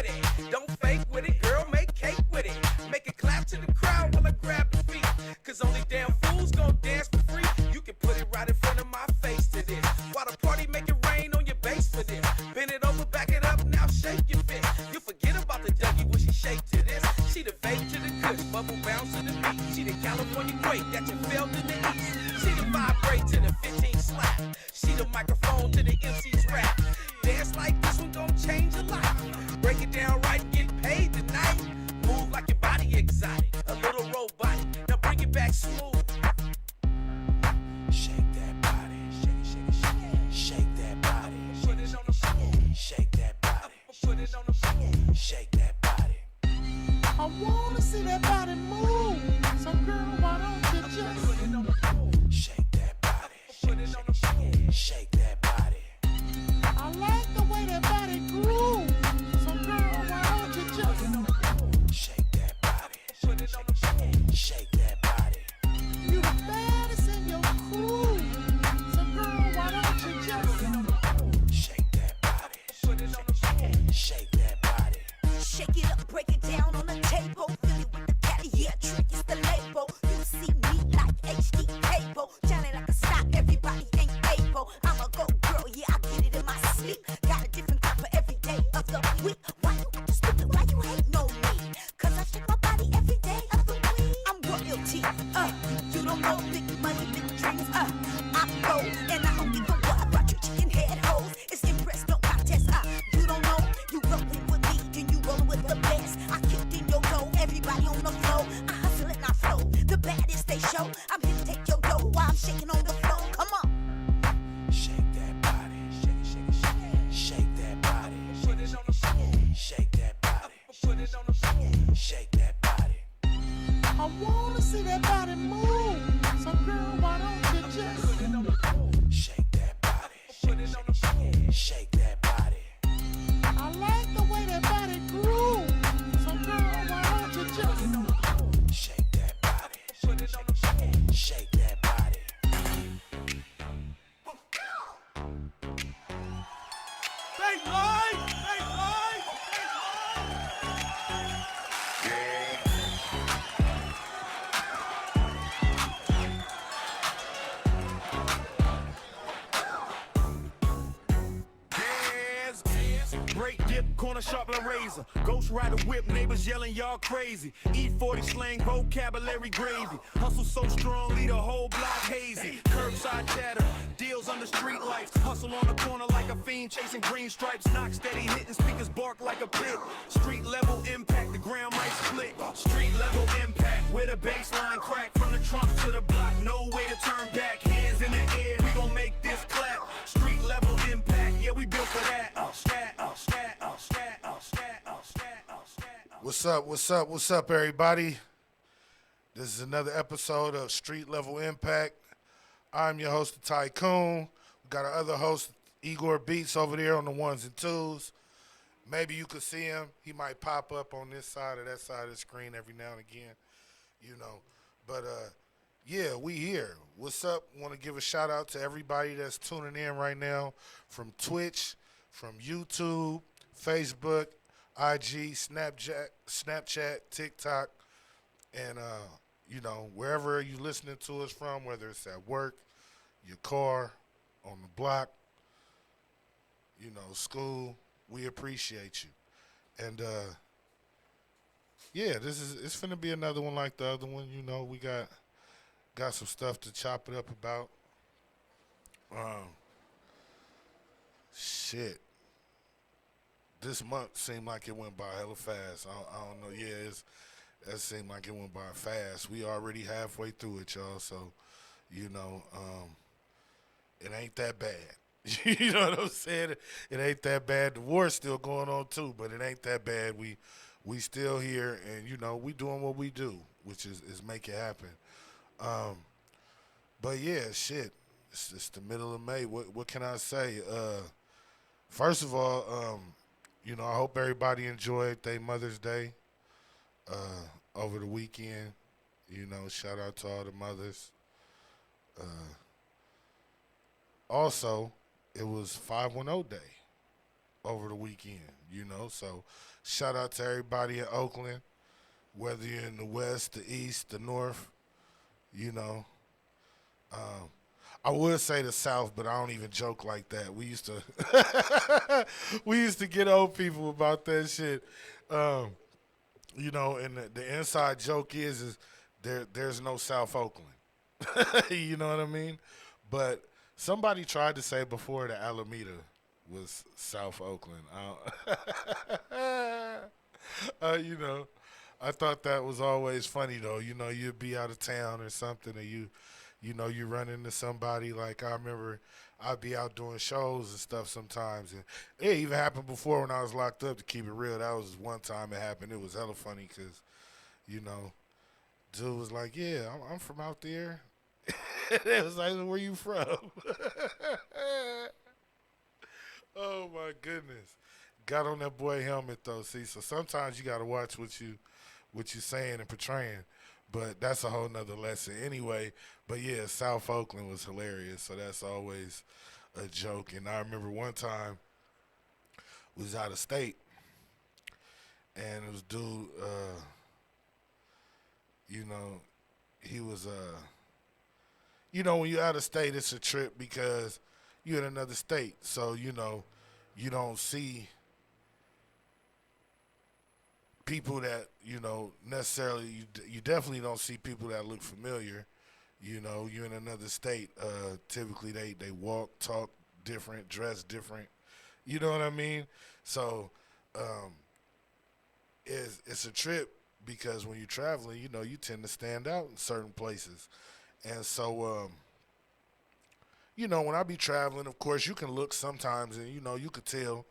with it. Don't fake with it, girl, make cake with it. Make it clap to the crowd while I grab the feet. Cause only damn fools gon' dance for free. You can put it right in front of my face to this. While the party make it rain on your bass for this. Bend it over, back it up, now shake your fist. You forget about the Dougie when she shake to this. She the vape to the kush, bubble bounce to the beat. She the California quake that you felt in the east. She the vibrate to the 15 slap. She the microphone to the MC's rap. Dance like this one gon' change your life. Break it down right, get paid tonight. Move like your body exotic, a little robotic. Now bring it back smooth. Shake that body, shake, shake, shake, shake that body. Put it on the floor. Shake that body. Put it on the floor. Shake that body. I wanna see that body move. So girl, why don't you just put it on the floor? Shake that body. Put it on the floor. Shake that body. I like the way that body grooves. So girl, why don't you just shake that body? Put it on the floor. Shake that body. You the baddest in your crew. So girl, why don't you just shake that body? Put it on the floor. Shake that body. Shake it up, break it down on the table. Fill it with the patty, yeah, trick is the label. You see me like HD cable. Shining like a stock, everybody ain't able. I'm a go girl, yeah, I get it in my sleep. Got a different crop for every day of the week. Why you acting stupid, why you hating on me? Cause I shake my body every day of the week. I'm royalty, you don't know big money, big dreams, I go, and I don't give a what about you chicken head hoes. It's impress, no contest, you don't know, you rolling with me, then you rolling with the best. I kicked in your dough, everybody on the floor. I hustle and I flow, the baddest they show. I'm here to take your dough while I'm shaking on the floor. Come on. Shake that body. Shake, shake, shake. Shake that body. Put it on the floor. Shake that body. Put it on the floor. Shake that body. I wanna see that body move. So girl, why don't you just put it on the floor. Shake that body. Put it on the floor. Shake that body. I like the way that body grooves. So girl, why don't you just shake that body? Put it on the floor. Shake that body. Thank life. Thank life. Break dip, corner sharp like razor. Ghost rider whip, neighbors yelling y'all crazy. E40 slang, vocabulary gravy. Hustle so strong, lead a whole block hazy. Curbside chatter, deals under street lights. Hustle on the corner like a fiend chasing green stripes. Knock steady, hitting speakers bark like a pit. Street level impact, the ground might split. Street level impact, where the baseline crack. From the trunk to the block, no way to turn back. Hands in the air, we gon' make this clap. Street level impact, yeah, we built for that. What's up, everybody? This is another episode of Street Level Impact. I'm your host, the Tycoon. We got our other host, Igor Beats, over there on the ones and twos. Maybe you could see him. He might pop up on this side or that side of the screen every now and again, you know. But, yeah, we here. What's up? Want to give a shout out to everybody that's tuning in right now from Twitch, from YouTube, Facebook, IG, Snapchat, TikTok, and, you know, wherever you're listening to us from, whether it's at work, your car, on the block, you know, school, we appreciate you. And, yeah, it's finna be another one like the other one. You know, we got some stuff to chop it up about. Shit. This month seemed like it went by hella fast. I don't know. Yeah, that seemed like it went by fast. We already halfway through it, y'all. So, you know, it ain't that bad. You know what I'm saying? It ain't that bad. The war's still going on too, but it ain't that bad. We still here, and you know, we doing what we do, which is make it happen. But yeah, shit. It's the middle of May. What can I say? First of all, you know, I hope everybody enjoyed their Mother's Day over the weekend. You know, shout out to all the mothers. Also, it was 510 Day over the weekend, So shout out to everybody in Oakland, whether you're in the west, the east, the north, you know. Um, I would say the South, but I don't even joke like that. We used to we used to get old people about that shit. Um, and the inside joke is there's no South Oakland. You know what I mean? But somebody tried to say before that Alameda was South Oakland. I thought that was always funny though. You'd be out of town or something, and you run into somebody. Like I remember, I'd be out doing shows and stuff sometimes, and it even happened before when I was locked up. To keep it real, that was one time it happened. It was hella funny because, dude was like, "Yeah, I'm from out there." It was like, "Where you from?" Oh my goodness! Got on that boy helmet though. See, so sometimes you gotta watch what you saying and portraying. But that's a whole nother lesson anyway. But yeah, South Oakland was hilarious, so that's always a joke. And I remember one time we was out of state, and it was dude, he was when you're out of state, it's a trip because you're in another state, so you don't see people that necessarily you definitely don't see people that look familiar. You're in another state. Typically they walk, talk different, dress different. You know what I mean? So it's a trip because when you're traveling, you tend to stand out in certain places. And so when I be traveling, of course you can look sometimes and you could tell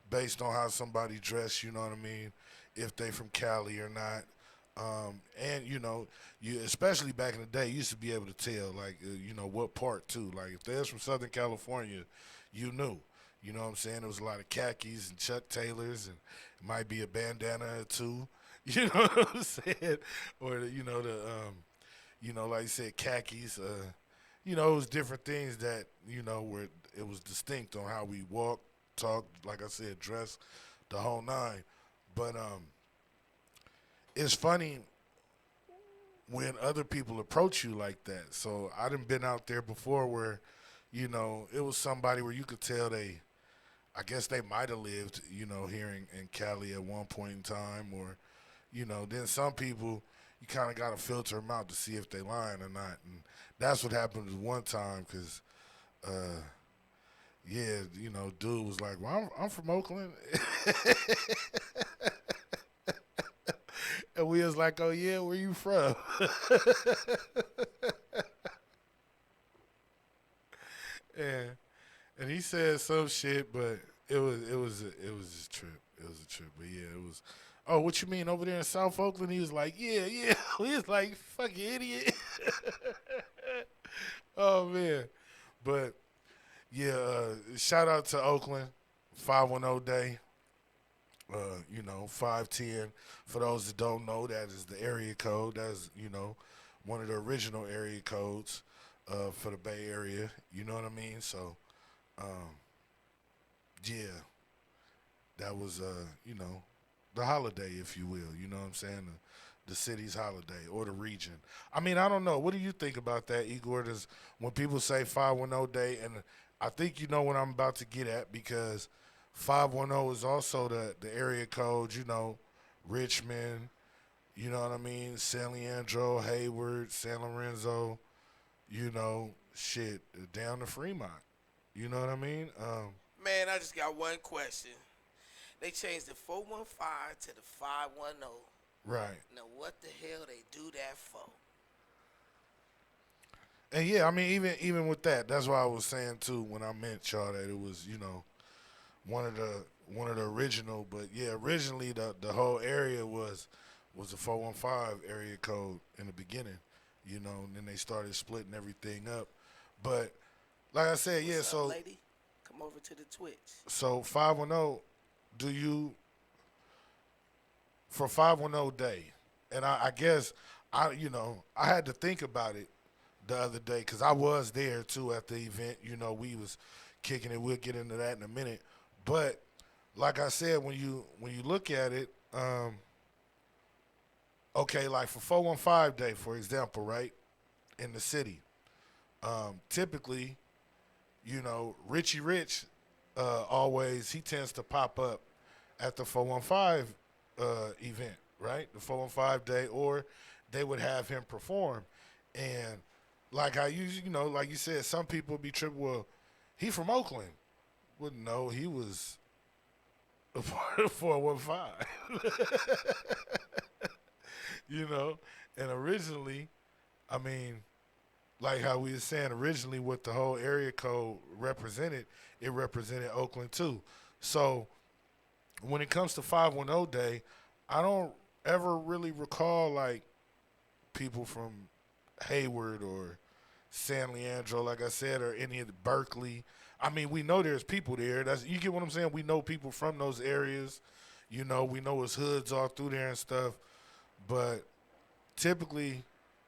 based on how somebody dressed, you know what I mean, if they from Cali or not. And you especially back in the day, you used to be able to tell, like, what part too. Like if they're from Southern California, you knew. You know what I'm saying? There was a lot of khakis and Chuck Taylors, and it might be a bandana or two. You know what I'm saying? Or like you said, khakis. It was different things that where it was distinct on how we walk, talk, like I said, dress, the whole nine. But it's funny when other people approach you like that. So I done been out there before where, it was somebody where you could tell I guess they might have lived, here in Cali at one point in time, or, then some people, you kind of got to filter them out to see if they lying or not. And that's what happened one time because, dude was like, well, I'm from Oakland. And we was like, oh, yeah, where you from? and he said some shit, but it was just a trip. It was a trip. But, yeah, it was. Oh, what you mean over there in South Oakland? He was like, yeah. He was like, fucking idiot. Oh, man. But, yeah, shout out to Oakland, 510 Day. 510. For those that don't know, that is the area code. That's, one of the original area codes for the Bay Area. You know what I mean? So, yeah, that was, the holiday, if you will. You know what I'm saying? The city's holiday or the region. I mean, I don't know. What do you think about that, Igor? When people say 510 Day, and I think you know what I'm about to get at because 510 is also the area code, Richmond, you know what I mean, San Leandro, Hayward, San Lorenzo, down to Fremont. You know what I mean? Man, I just got one question. They changed the 415 to the 510. Right. Now, what the hell they do that for? And yeah, I mean, even with that, that's why I was saying too when I meant y'all that it was, one of the original. But yeah, originally the whole area was a 415 area code in the beginning, and then they started splitting everything up. But like I said, yeah. What's So up, lady? Come over to the Twitch. So 510, for 510 Day, and I guess I had to think about it the other day because I was there too at the event. We was kicking it. We'll get into that in a minute. But like I said, when you look at it, okay, like for 415 Day, for example, right, in the city, typically, you know, Richie Rich always, he tends to pop up at the 415 event, right? The 415 Day, or they would have him perform. And like I usually, you know, like you said, some people be tripping, well, he from Oakland. Wouldn't know he was a part of 415. You know? And originally, I mean, like how we were saying, originally what the whole area code represented, it represented Oakland too. So when it comes to 510 Day, I don't ever really recall like people from Hayward or San Leandro, like I said, or any of the Berkeley. I mean, we know there's people there. That's, you get what I'm saying? We know people from those areas. You know, we know his hoods all through there and stuff. But typically,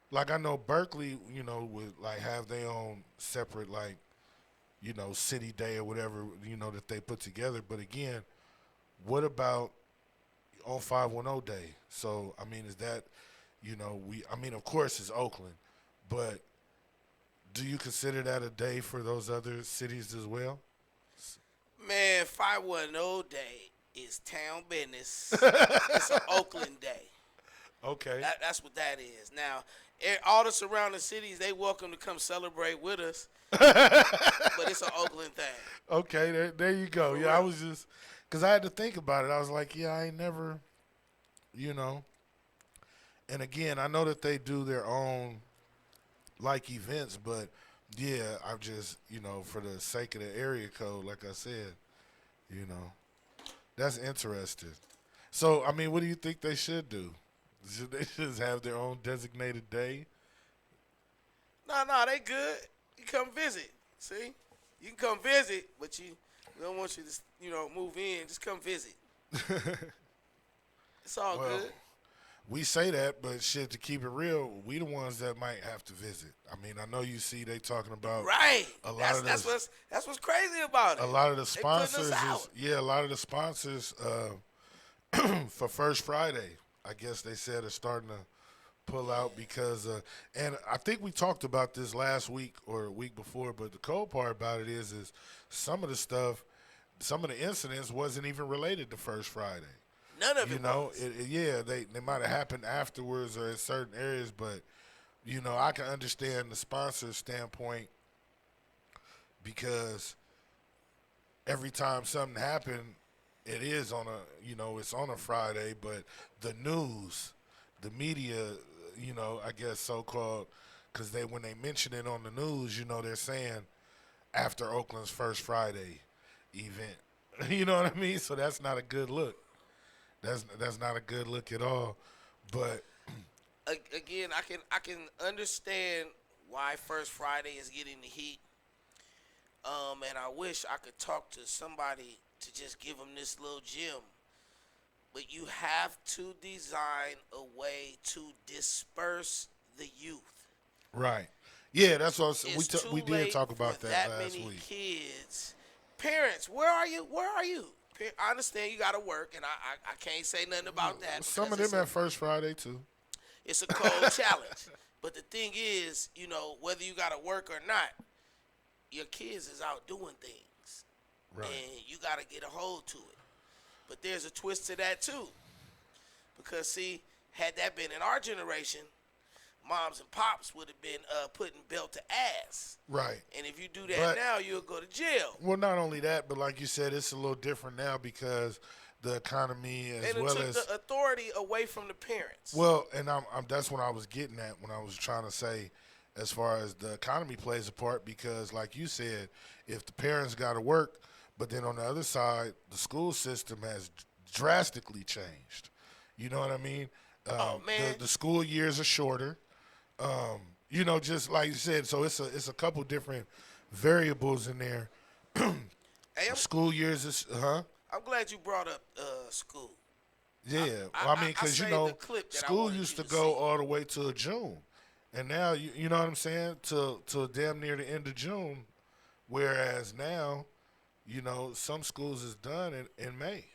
like I know Berkeley, you know, would like have their own separate, like, you know, city day or whatever, you know, that they put together. But again, what about on 510 Day? So, I mean, is that, you know, I mean, of course it's Oakland, but do you consider that a day for those other cities as well? Man, 510 Day is town business. It's an Oakland Day. Okay. That's what that is. Now, all the surrounding cities, they welcome to come celebrate with us. But it's an Oakland thing. Okay, there you go. Yeah, I was just, because I had to think about it. I was like, yeah, I ain't never, you know. And again, I know that they do their own, like, events, but, yeah, I'm just, you know, for the sake of the area code, like I said, you know, that's interesting. So, I mean, what do you think they should do? Should they just have their own designated day? No, they good. You come visit. See? You can come visit, but we don't want you to, you know, move in. Just come visit. It's all good. We say that, but shit, to keep it real, we the ones that might have to visit. I mean, I know you see they talking about right. A lot of that's what's crazy about it. A lot of the They putting us sponsors, out. a lot of the sponsors for First Friday, I guess they said are starting to pull out because, and I think we talked about this last week or a week before, but the cold part about it is some of the stuff, some of the incidents wasn't even related to First Friday. None of You it know, was. they might have happened afterwards or in certain areas, but, you know, I can understand the sponsor standpoint because every time something happened, it is on a, you know, it's on a Friday, but the news, the media, you know, I guess so-called, because when they mention it on the news, you know, they're saying after Oakland's First Friday event. You know what I mean? So that's not a good look. That's not a good look at all. But Again, I can understand why First Friday is getting the heat. And I wish I could talk to somebody to just give them this little gem. But you have to design a way to disperse the youth. right, yeah, that's what It's we too did late talk about for that that last many week. kids. Parents, where are you? Where are you? I understand you got to work, and I can't say nothing about that. Some of because them at First Friday too. it's a cold challenge. But the thing is, you know, whether you got to work or not, your kids is out doing things. Right. And you got to get a hold to it. But there's a twist to that, too. Because, see, had that been in our generation, moms and pops would have been putting belt to ass. Right. And if you do that But- now, you'll go to jail. Well, not only that, but like you said, it's a little different now because the economy as And it well took as the authority away from the parents. well, and I'm that's what I was getting at when I was trying to say, as far as the economy plays a part, because like you said, if the parents got to work, but then on the other side, the school system has drastically changed. You know what I mean? Man. the school years are shorter. You know, just like you said, so it's a couple different variables in there. Hey, School years is I'm glad you brought up school. yeah. I- Well, I mean, I because you saved know, the clip that I school wanted used you to to go see. all the way to June, and now you know what I'm saying, to damn near the end of June, whereas now, you know, some schools is done in May.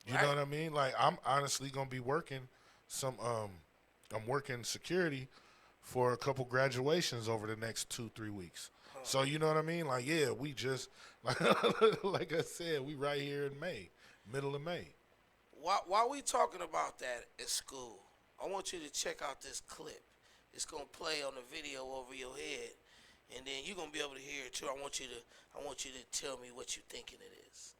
You Right. know what I mean? Like I'm honestly gonna be working some I'm working security for a couple graduations over the next 2-3 weeks. So you know what I mean? Like yeah, we just like I said, we right here in May, middle of May. While we talking about that at school, I want you to check out this clip. It's gonna play on the video over your head, and then you're gonna be able to hear it too. I want you to tell me what you thinking it is.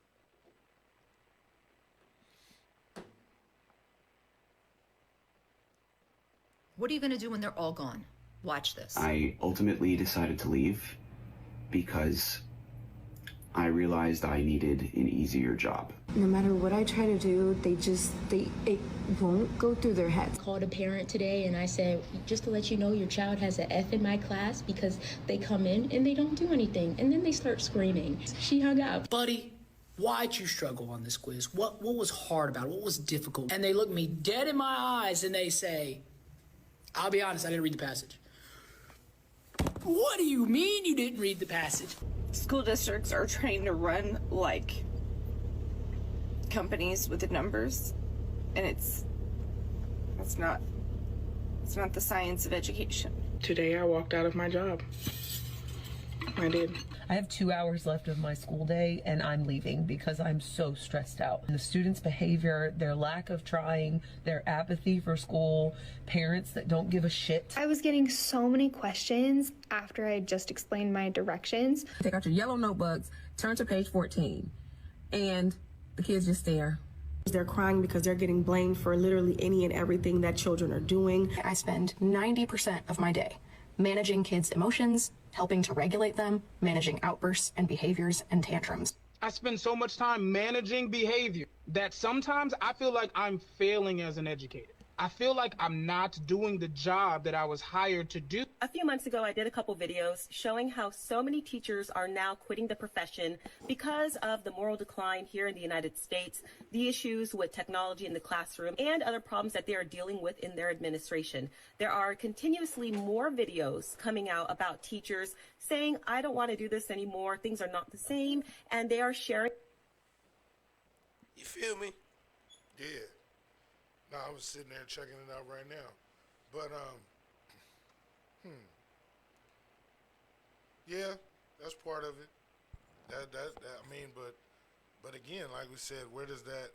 What are you going to do when they're all gone? Watch this. I ultimately decided to leave because I realized I needed an easier job. No matter what I try to do, it won't go through their heads. Called a parent today and I said, just to let you know, your child has an F in my class because they come in and they don't do anything. And then they start screaming. She hung up. Buddy, why'd you struggle on this quiz? What was hard about it? What was difficult? And they look me dead in my eyes and they say, I'll be honest, I didn't read the passage. What do you mean you didn't read the passage? School districts are trying to run like companies with the numbers, and it's not the science of education. Today I walked out of my job. I did. I have 2 hours left of my school day and I'm leaving because I'm so stressed out. The students' behavior, their lack of trying, their apathy for school, parents that don't give a shit. I was getting so many questions after I just explained my directions. Take out your yellow notebooks, turn to page 14, and the kids just stare. They're crying because they're getting blamed for literally any and everything that children are doing. I spend 90% of my day managing kids' emotions, helping to regulate them, managing outbursts and behaviors and tantrums. I spend so much time managing behavior that sometimes I feel like I'm failing as an educator. I feel like I'm not doing the job that I was hired to do. A few months ago, I did a couple videos showing how so many teachers are now quitting the profession because of the moral decline here in the United States, the issues with technology in the classroom, and other problems that they are dealing with in their administration. There are continuously more videos coming out about teachers saying, I don't want to do this anymore, things are not the same, and they are sharing. You feel me? Yeah. No, I was sitting there checking it out right now. But yeah, that's part of it. That I mean, but again, like we said, where does that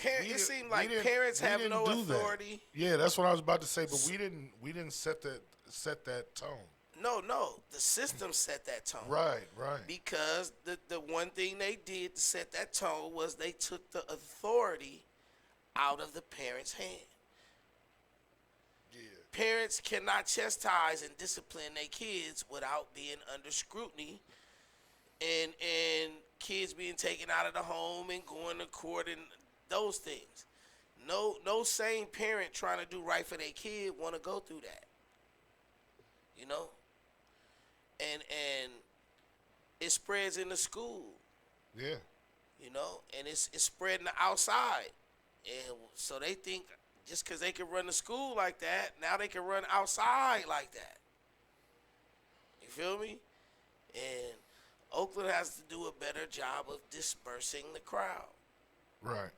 it seemed like parents have no authority. Yeah, that's what I was about to say, but we didn't set that tone. No, the system set that tone. Right. Because the one thing they did to set that tone was they took the authority out of the parents' hand. Yeah. Parents cannot chastise and discipline their kids without being under scrutiny and kids being taken out of the home and going to court and those things. No sane parent trying to do right for their kid want to go through that. You know? And it spreads in the school. Yeah. You know, and it's spreading outside. And so they think just because they can run the school like that, now they can run outside like that. You feel me? And Oakland has to do a better job of dispersing the crowd. Right.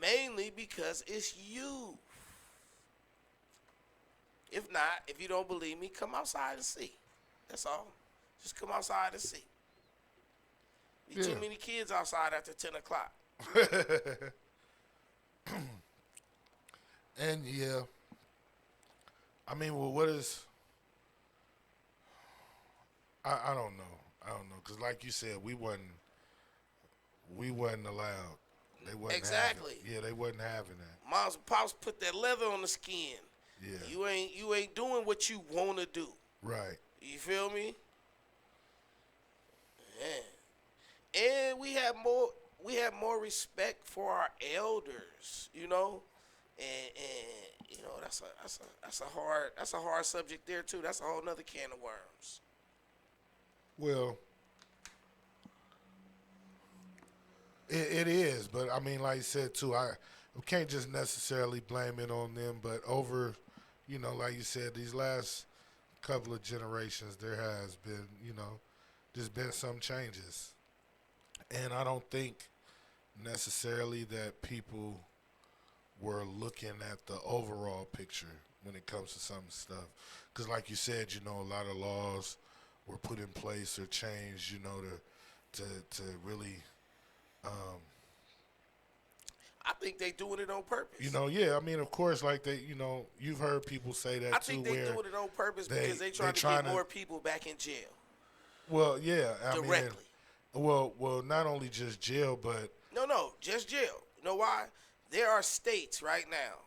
Mainly because it's you. If not, if you don't believe me, come outside and see. That's all. Just come outside and see. Be too many kids outside after 10 o'clock. And yeah, I mean, well, what is? I don't know, because like you said, we wasn't allowed. They wasn't exactly. They wasn't having that. Moms and pops put that leather on the skin. Yeah. You ain't doing what you want to do. Right. You feel me? Yeah. And we have more respect for our elders, you know? And you know, that's a hard subject there too. That's a whole nother can of worms. Well, it is, but I mean, like you said too, we can't just necessarily blame it on them, but over, you know, like you said, these last couple of generations, there has been, there's been some changes. And I don't think necessarily that people were looking at the overall picture when it comes to some stuff. Because like you said, a lot of laws were put in place or changed, to really, I think they doing it on purpose. I mean, of course, like you've heard people say that I too. think they doing it on purpose because they trying to get more people back in jail. Well, yeah, directly. Well, not only just jail, but No, just jail. You know why? There are states right now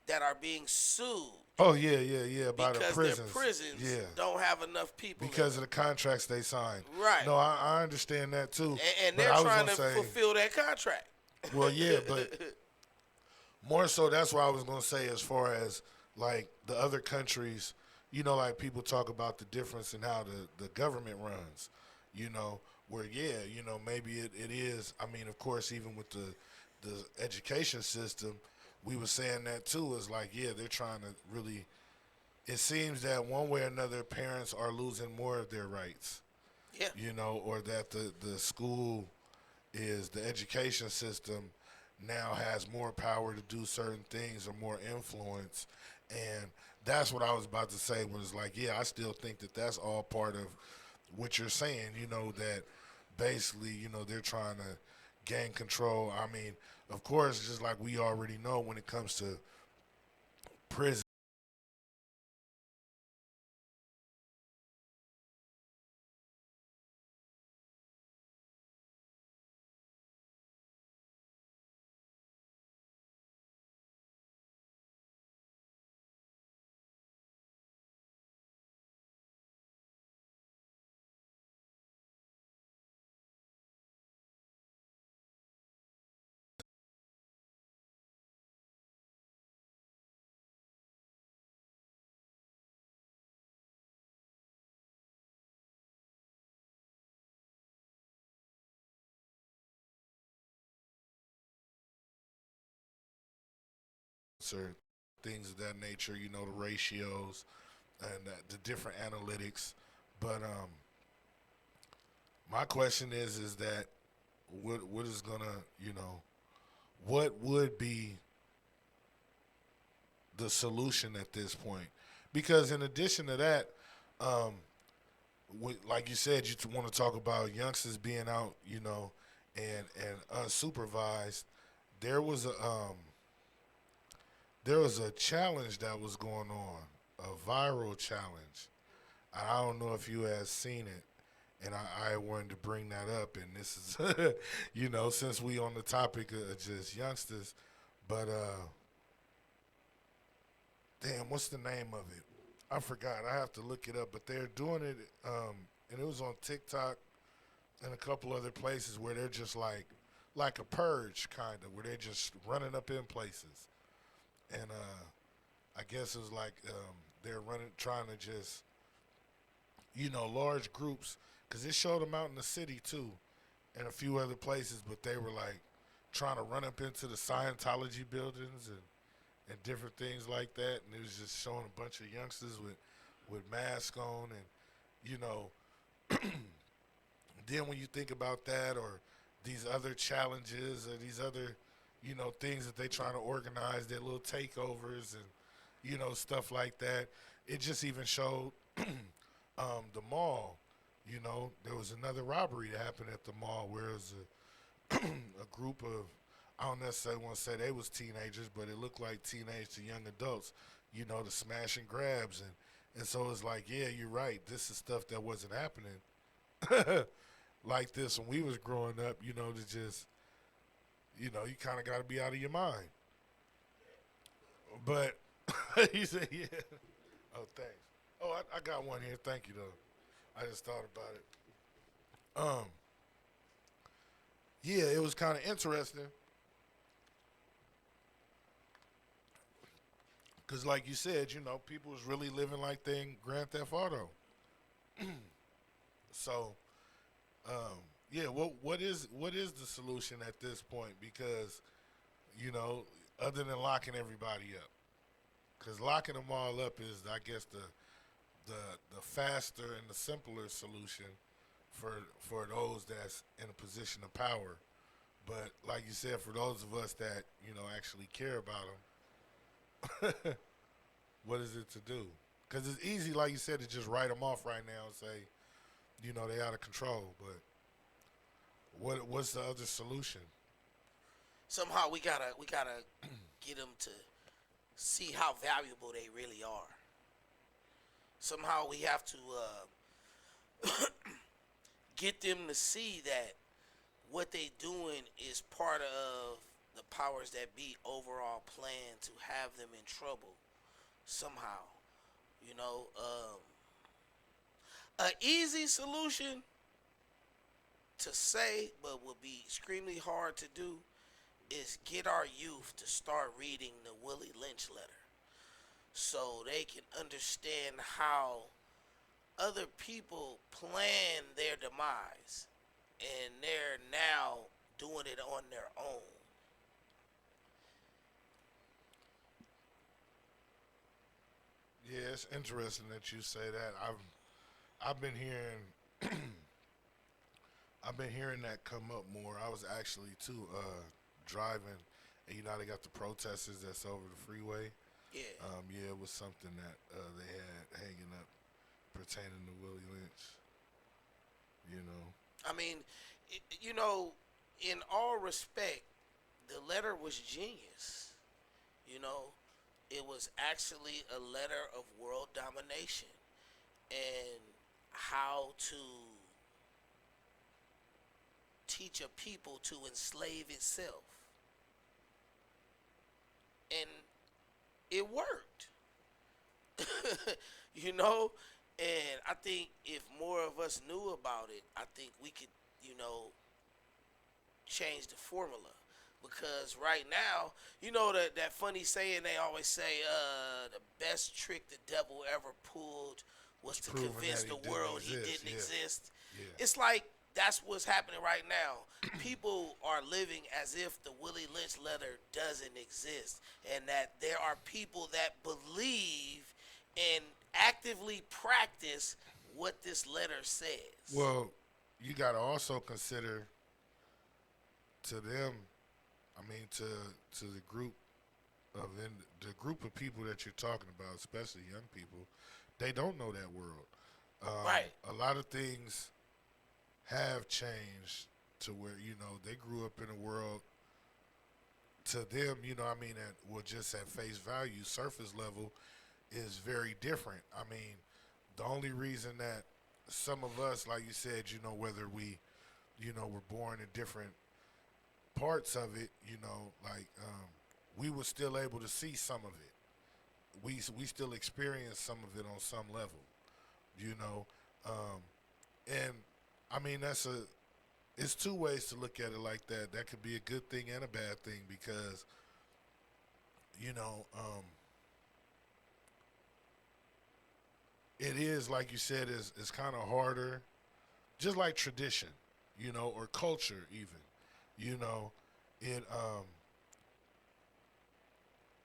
that are being sued. Oh yeah, by the prisons. Because their prisons don't have enough people. Because of the contracts they signed. Right. No, I understand that too. And they're trying to fulfill that contract. Well, yeah, but more so that's what I was going to say as far as, like, the other countries, like people talk about the difference in how the government runs, where, maybe it is. I mean, of course, even with the education system, we were saying that too, is like, they're trying to really, it seems that one way or another parents are losing more of their rights. Yeah. Or that the school the education system now has more power to do certain things or more influence. And that's what I was about to say was like, I still think that that's all part of what you're saying, that basically, they're trying to gain control. I mean, of course, just like we already know when it comes to prison, or things of that nature, the ratios and the different analytics. But my question is that what is gonna, what would be the solution at this point? Because in addition to that, like you said, you want to talk about youngsters being out, and unsupervised. There was a challenge that was going on, a viral challenge. I don't know if you have seen it, and I wanted to bring that up. And this is, since we on the topic of just youngsters, but damn, what's the name of it? I forgot. I have to look it up. But they're doing it, and it was on TikTok and a couple other places where they're just like a purge kind of, where they're just running up in places. And I guess it was like they're trying to just, large groups, because it showed them out in the city too, and a few other places, but they were like trying to run up into the Scientology buildings and different things like that, and it was just showing a bunch of youngsters with masks on, and then when you think about that, or these other challenges, or these other things that they trying to organize, their little takeovers and, stuff like that. It just even showed the mall. There was another robbery that happened at the mall where it was a group of, I don't necessarily want to say they was teenagers, but it looked like teenage to young adults, the smash and grabs. And so it's like, yeah, you're right. This is stuff that wasn't happening like this when we was growing up, to just, you kind of got to be out of your mind. But he said, yeah. Oh, thanks. Oh, I got one here. Thank you, though. I just thought about it. Yeah, it was kind of interesting. Because like you said, people was really living like they in Grand Theft Auto. So, yeah, what is the solution at this point? Because, other than locking everybody up, because locking them all up is, I guess, the faster and the simpler solution for those that's in a position of power. But like you said, for those of us that actually care about them, what is it to do? Because it's easy, like you said, to just write them off right now and say, they out of control. But what's the other solution? Somehow we gotta get them to see how valuable they really are. Somehow we have to get them to see that what they doing is part of the powers that be overall plan to have them in trouble somehow. An easy solution to say, but would be extremely hard to do, is get our youth to start reading the Willie Lynch letter so they can understand how other people plan their demise and they're now doing it on their own. Yeah, it's interesting that you say that. I've been hearing that come up more. I was actually too driving, and they got the protesters that's over the freeway. Yeah. Yeah, it was something that they had hanging up pertaining to Willie Lynch. I mean, in all respect, the letter was genius. It was actually a letter of world domination and how to teach a people to enslave itself. And it worked. And I think if more of us knew about it, I think we could, change the formula. Because right now, that funny saying they always say, the best trick the devil ever pulled was to convince the world he didn't exist. Yeah. It's like that's what's happening right now. People are living as if the Willie Lynch letter doesn't exist, and that there are people that believe and actively practice what this letter says. Well, you got to also consider to them, to the group of people that you're talking about, especially young people, they don't know that world. Right. A lot of things have changed to where, they grew up in a world, to them, that will just at face value, surface level, is very different. The only reason that some of us, like you said, whether we, were born in different parts of it, we were still able to see some of it. We still experience some of it on some level, and it's two ways to look at it like that. That could be a good thing and a bad thing because, it is, like you said, is kind of harder, just like tradition, or culture even, it,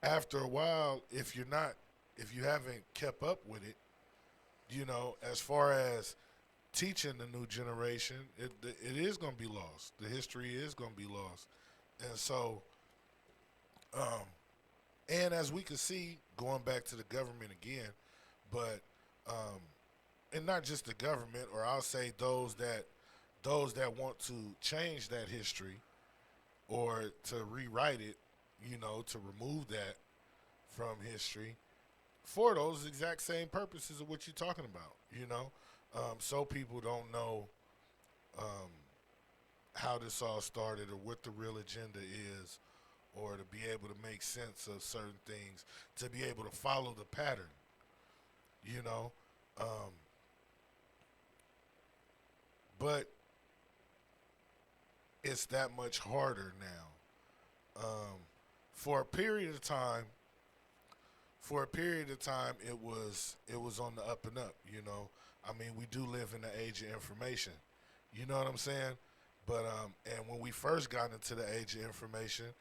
after a while, if you haven't kept up with it, as far as teaching the new generation, it is going to be lost. The history is going to be lost. And so, and as we can see, going back to the government again, but, and not just the government, or I'll say those that want to change that history or to rewrite it, to remove that from history for those exact same purposes of what you're talking about, so people don't know how this all started or what the real agenda is, or to be able to make sense of certain things, to be able to follow the pattern, but it's that much harder now. For a period of time, it was on the up and up. We do live in the age of information. You know what I'm saying? But and when we first got into the age of information,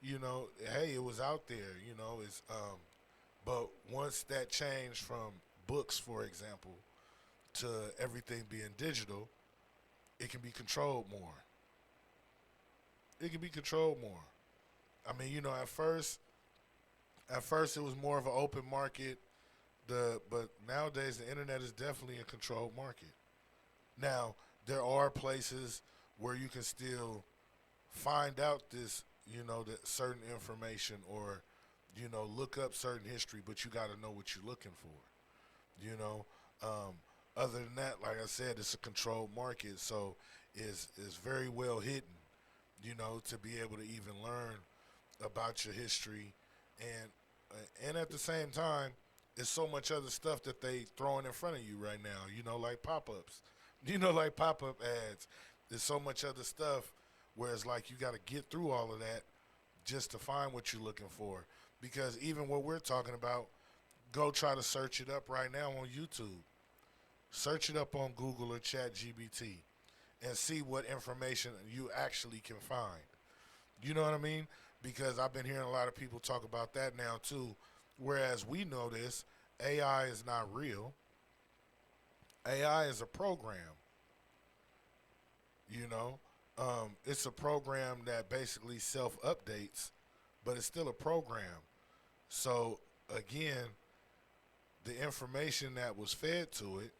hey, it was out there. It's but once that changed from books, for example, to everything being digital, it can be controlled more. It can be controlled more. I mean, you know, at first it was more of an open market. But nowadays the internet is definitely a controlled market. Now there are places where you can still find out this, you know, that certain information, or, you know, look up certain history, but you got to know what you're looking for. You know, other than that, like I said, it's a controlled market, so it's very well hidden. You know, to be able to even learn about your history, and at the same time, there's so much other stuff that they throwing in front of you right now, you know, like pop-ups, you know, like pop-up ads. There's so much other stuff where it's like you got to get through all of that just to find what you're looking for. Because even what we're talking about, go try to search it up right now on YouTube. Search it up on Google or ChatGPT and see what information you actually can find. You know what I mean? Because I've been hearing a lot of people talk about that now too. Whereas we know this, AI is not real. AI is a program. You know, it's a program that basically self-updates, but it's still a program. So again, the information that was fed to it,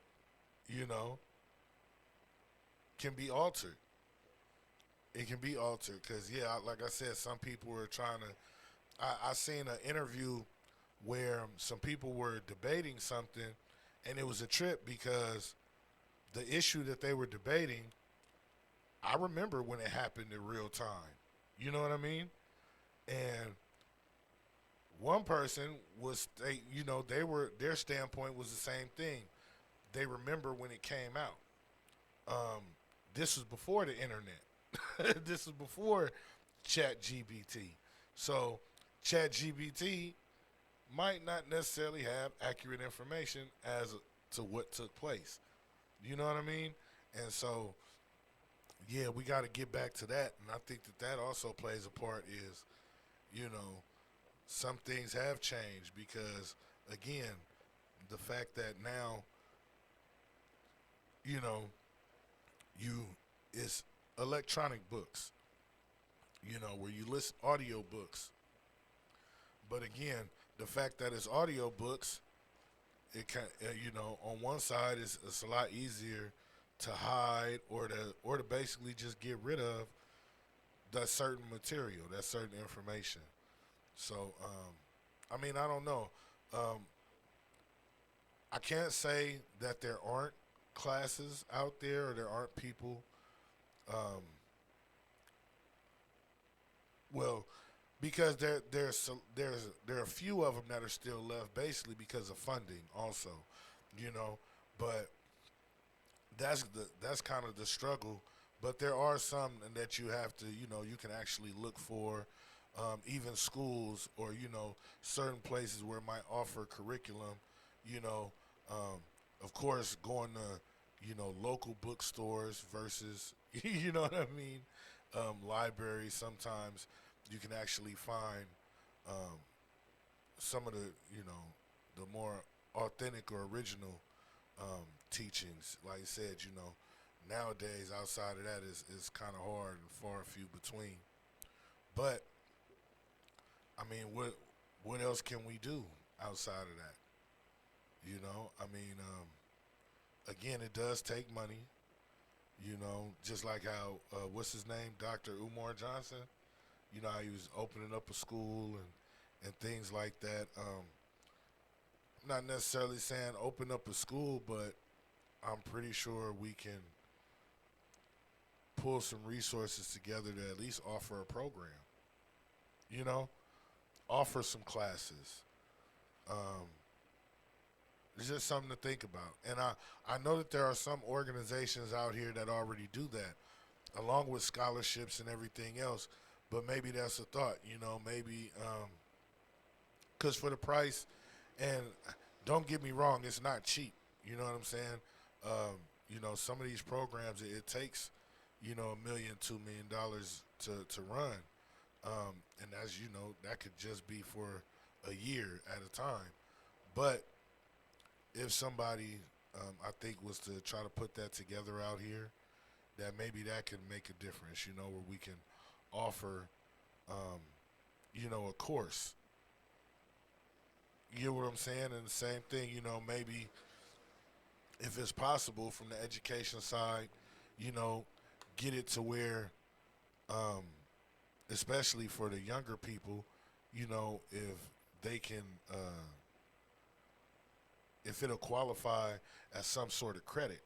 you know, can be altered. It can be altered because, yeah, like I said, some people were trying to. I seen an interview where some people were debating something, and it was a trip because the issue that they were debating, I remember when it happened in real time. You know what I mean? And one person was, you know, their standpoint was the same thing. They remember when it came out. This was before the internet. This was before ChatGPT. So ChatGPT might not necessarily have accurate information as to what took place. You know what I mean? And so, yeah, we got to get back to that. And I think that also plays a part is, you know, some things have changed because, again, the fact that now, you know, it's electronic books, you know, where you listen audio books. But again, the fact that it's audio books, it can, you know, on one side it's a lot easier to hide or to basically just get rid of that certain material, that certain information. So, I mean, I don't know. I can't say that there aren't classes out there or there aren't people. Well, because there are a few of them that are still left, basically because of funding, also, you know. But that's kind of the struggle. But there are some that you have to, you know, you can actually look for, even schools or, you know, certain places where it might offer curriculum, you know. Of course, going to, you know, local bookstores versus, you know what I mean, libraries. Sometimes you can actually find some of the, you know, the more authentic or original teachings. Like I said, you know, nowadays outside of that is kind of hard and far and few between. But I mean, what else can we do outside of that? You know, I mean, again, it does take money. You know, just like how what's his name, Dr. Umar Johnson. You know, how he was opening up a school and things like that. Not necessarily saying open up a school, but I'm pretty sure we can pull some resources together to at least offer a program. You know, offer some classes. It's just something to think about. And I know that there are some organizations out here that already do that, along with scholarships and everything else. But maybe that's a thought, you know, maybe because for the price, and don't get me wrong, it's not cheap. You know what I'm saying? You know, some of these programs, it takes, you know, $1 million, $2 million to run. And as you know, that could just be for a year at a time. But if somebody, I think, was to try to put that together out here, that maybe that can make a difference, where we can offer, a course. You know what I'm saying? And the same thing, maybe if it's possible from the education side, get it to where, especially for the younger people, if they can, if it'll qualify as some sort of credit.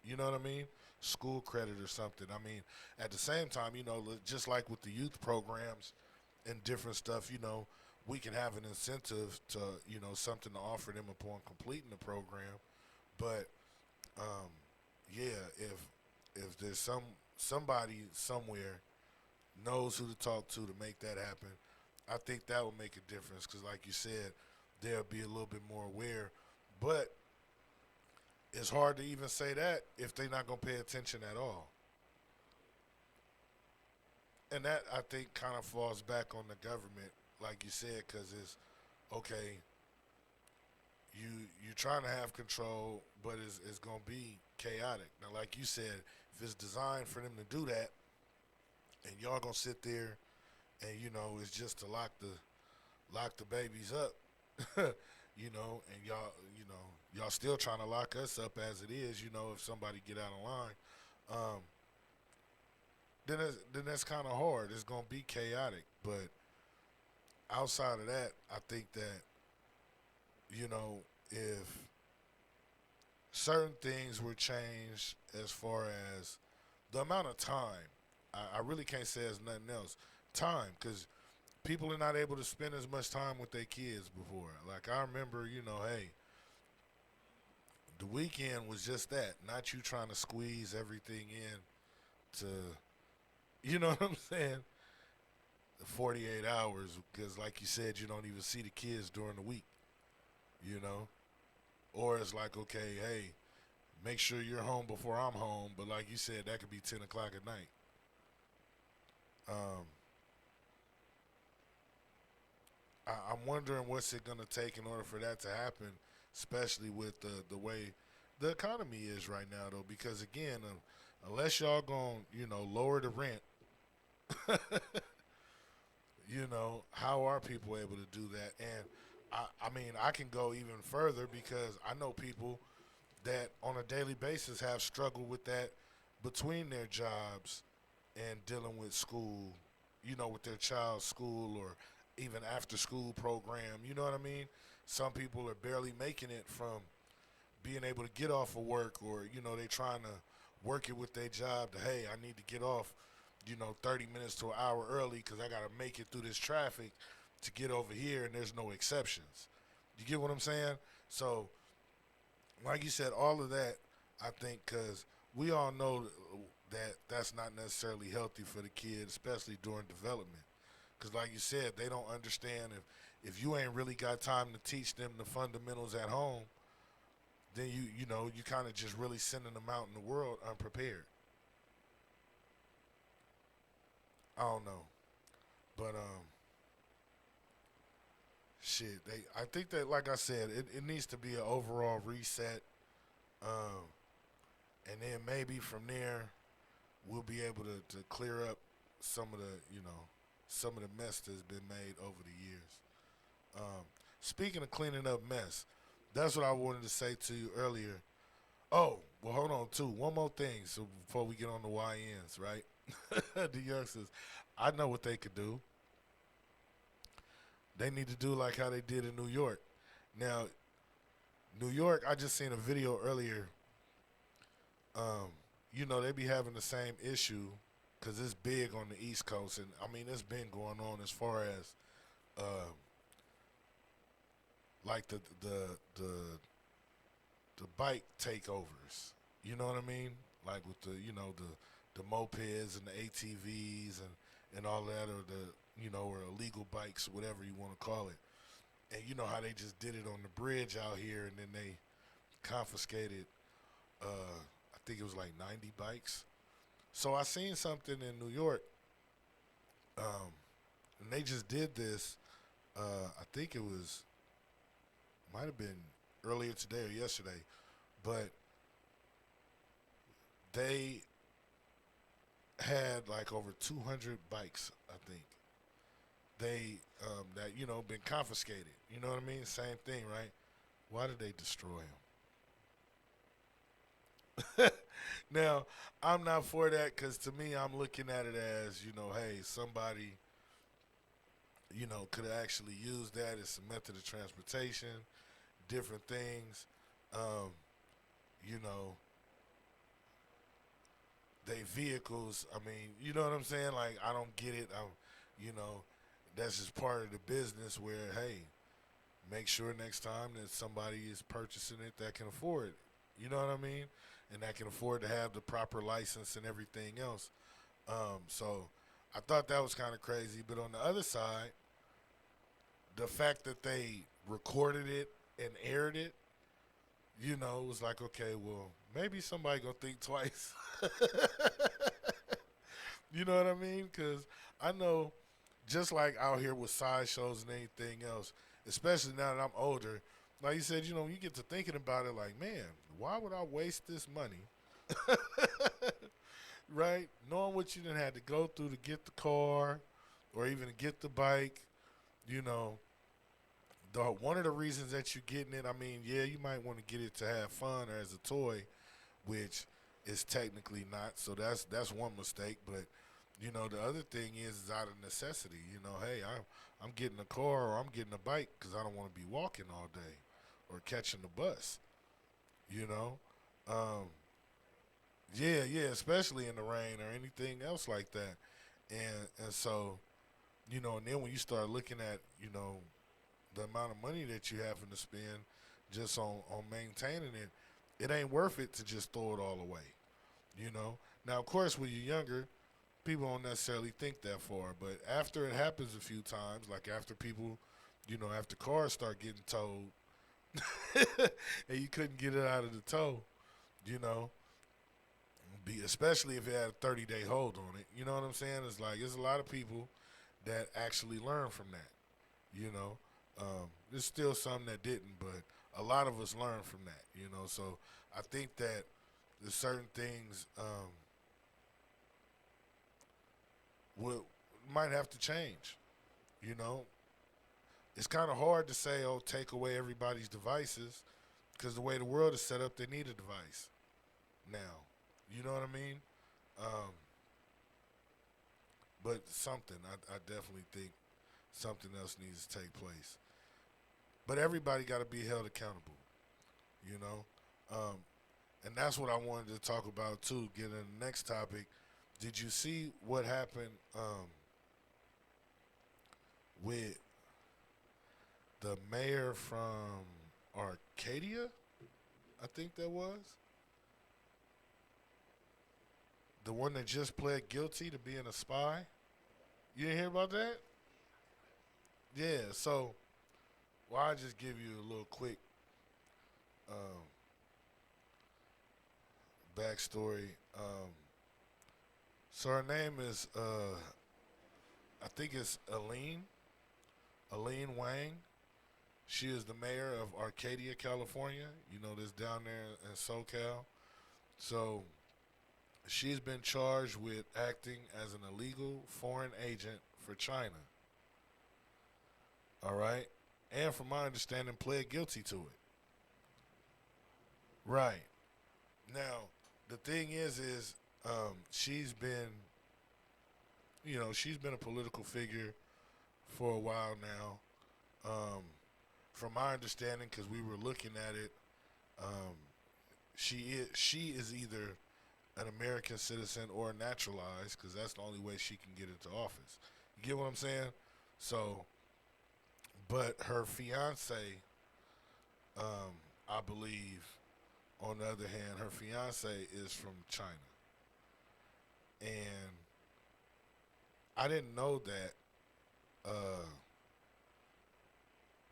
You know what I mean? School credit or something. I mean, at the same time, just like with the youth programs and different stuff, we can have an incentive to, something to offer them upon completing the program. But, yeah, if there's somebody somewhere knows who to talk to make that happen, I think that would make a difference because, like you said, they'll be a little bit more aware. But it's hard to even say that if they're not going to pay attention at all. And that, I think, kind of falls back on the government, like you said, because it's, okay, you're trying to have control, but it's going to be chaotic. Now, like you said, if it's designed for them to do that, and y'all going to sit there and, it's just to lock the babies up, and y'all still trying to lock us up as it is, if somebody get out of line, then that's kind of hard. It's going to be chaotic. But outside of that, I think that, if certain things were changed as far as the amount of time, I really can't say it's nothing else. Time, because people are not able to spend as much time with their kids before. Like, I remember, hey, the weekend was just that, not you trying to squeeze everything in to, you know what I'm saying, the 48 hours, because like you said, you don't even see the kids during the week, Or it's like, okay, hey, make sure you're home before I'm home, but like you said, that could be 10 o'clock at night. I'm wondering what's it going to take in order for that to happen, especially with the way the economy is right now, though, because, again, unless y'all going to, lower the rent, how are people able to do that? And, I mean, I can go even further because I know people that on a daily basis have struggled with that between their jobs and dealing with school, with their child's school or even after school program, you know what I mean? Some people are barely making it from being able to get off of work or, they trying to work it with their job to, hey, I need to get off, 30 minutes to an hour early because I got to make it through this traffic to get over here and there's no exceptions. You get what I'm saying? So, like you said, all of that, I think, because we all know that that's not necessarily healthy for the kids, especially during development. Because like you said, they don't understand if you ain't really got time to teach them the fundamentals at home, then you kind of just really sending them out in the world unprepared. I don't know. But shit, I think that, like I said, it needs to be an overall reset. And then maybe from there we'll be able to clear up some of the, some of the mess that's been made over the years. Speaking of cleaning up mess, that's what I wanted to say to you earlier. Oh, well, hold on, too. One more thing so before we get on the YNs, right? The youngsters, I know what they could do. They need to do like how they did in New York. Now, New York, I just seen a video earlier. They be having the same issue because it's big on the East Coast. And, I mean, it's been going on as far as, like, the bike takeovers. You know what I mean? Like with the mopeds and the ATVs and all that, or or illegal bikes, whatever you want to call it. And you know how they just did it on the bridge out here, and then they confiscated, I think it was like 90 bikes. So I seen something in New York, and they just did this, I think it might have been earlier today or yesterday, but they had like over 200 bikes, I think. They that been confiscated. You know what I mean? Same thing, right? Why did they destroy them? Now, I'm not for that because to me, I'm looking at it as hey, somebody could have actually used that as a method of transportation, different things. They vehicles. I mean, you know what I'm saying? Like, I don't get it. That's just part of the business where, hey, make sure next time that somebody is purchasing it that can afford it. You know what I mean? And that can afford to have the proper license and everything else. So I thought that was kind of crazy. But on the other side, the fact that they recorded it and aired it, it was like, okay, well, maybe somebody gonna think twice. You know what I mean? Because I know, just like out here with sideshows and anything else, especially now that I'm older, like you said, you get to thinking about it like, man, why would I waste this money? Right? Knowing what you done had to go through to get the car or even to get the bike, one of the reasons that you're getting it, I mean, yeah, you might want to get it to have fun or as a toy, which is technically not. So that's one mistake. But the other thing is out of necessity. Hey, I'm getting a car or I'm getting a bike because I don't want to be walking all day or catching the bus. Yeah, especially in the rain or anything else like that. And so, and then when you start looking at the amount of money that you having to spend just on maintaining it, it ain't worth it to just throw it all away. Now, of course, when you're younger, people don't necessarily think that far. But after it happens a few times, like after people, after cars start getting towed and you couldn't get it out of the tow, especially if it had a 30-day hold on it. You know what I'm saying? It's like there's a lot of people that actually learn from that. There's still some that didn't, but a lot of us learn from that. So I think that there's certain things might have to change. It's kind of hard to say, oh, take away everybody's devices, because the way the world is set up, they need a device now. You know what I mean? But something, I definitely think something else needs to take place. But everybody got to be held accountable, and that's what I wanted to talk about too. Get in the next topic. Did you see what happened with the mayor from Arcadia? I think that was the one that just pled guilty to being a spy. You didn't hear about that? Yeah. So, I'll just give you a little quick backstory. So her name is, I think it's Eileen Wang. She is the mayor of Arcadia, California. This down there in SoCal. So she's been charged with acting as an illegal foreign agent for China. All right? And from my understanding, pled guilty to it. Right. Now, the thing is she's been, she's been a political figure for a while now. From my understanding, because we were looking at it, she is either an American citizen or naturalized, because that's the only way she can get into office. You get what I'm saying? So, but her fiance, I believe, on the other hand, her fiance is from China. And I didn't know that.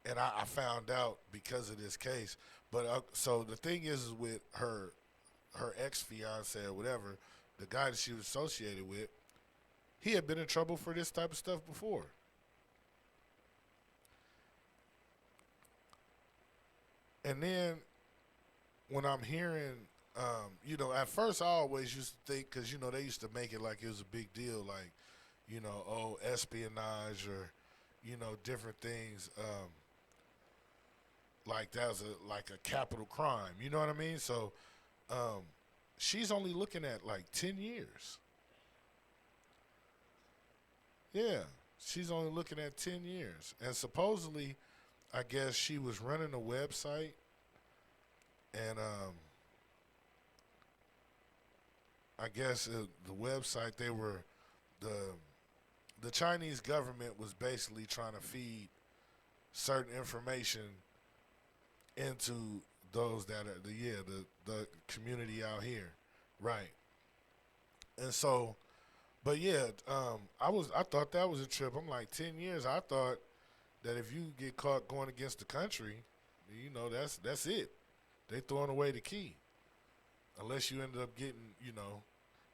And I found out because of this case. But so the thing is with her ex-fiance or whatever, the guy that she was associated with, he had been in trouble for this type of stuff before. And then when I'm hearing, you know, at first I always used to think, because, you know, they used to make it like it was a big deal, like, you know, oh, espionage or, you know, different things, like that was like a capital crime. You know what I mean? So she's only looking at like 10 years. Yeah, she's only looking at 10 years. And supposedly, I guess she was running a website, and I guess the website, they were, the Chinese government was basically trying to feed certain information into those that are the community out here, right? And so, but yeah, I thought that was a trip. I'm like, 10 years. I thought that if you get caught going against the country, you know, that's it. They throwing away the key, unless you ended up getting, you know,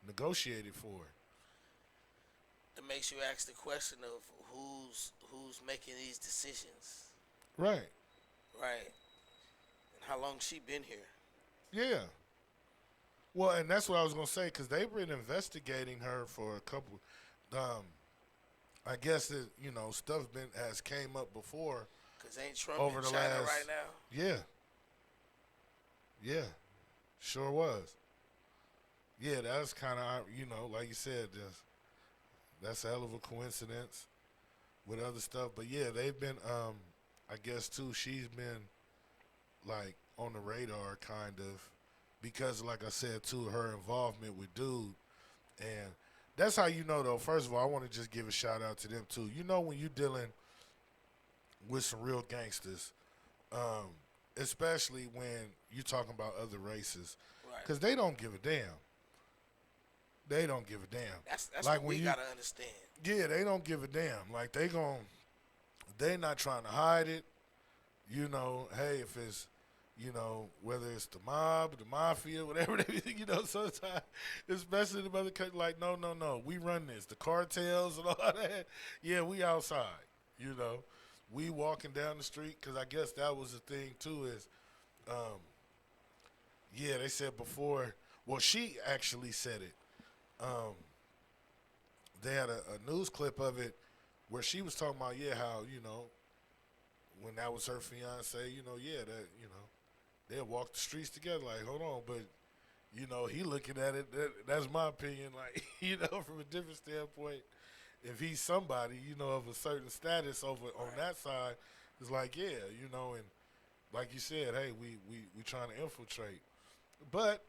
negotiated for it. It makes you ask the question of who's making these decisions. Right. Right. And how long she been here? Yeah. Well, and that's what I was gonna say, because they've been investigating her for a couple. I guess that, you know, stuff has came up before. Cause ain't Trump over in the China last, right now? Yeah. Yeah. Sure was. Yeah, that's kind of, you know, like you said, that's a hell of a coincidence with other stuff. But yeah, they've been, I guess too, she's been like on the radar kind of, because like I said too, her involvement with Dude. And that's how you know though. First of all, I want to just give a shout out to them too. You know, when you're dealing with some real gangsters, especially when you're talking about other races, because they don't give a damn. They don't give a damn. That's like what we gotta understand. Yeah, they don't give a damn. Like they not trying to hide it. You know, hey, if it's, you know, whether it's the mob, the mafia, whatever they, you know, sometimes, especially in the other country, like, no, we run this. The cartels and all that, yeah, we outside, you know. We walking down the street, because I guess that was the thing, too, is, yeah, they said before, well, she actually said it. They had a news clip of it where she was talking about, yeah, how, you know, when that was her fiance, you know, yeah, that, you know, they'll walk the streets together, like, hold on, but, you know, he looking at it, that's my opinion, like, you know, from a different standpoint, if he's somebody, you know, of a certain status over on that side, it's like, yeah, you know, and like you said, hey, we trying to infiltrate. But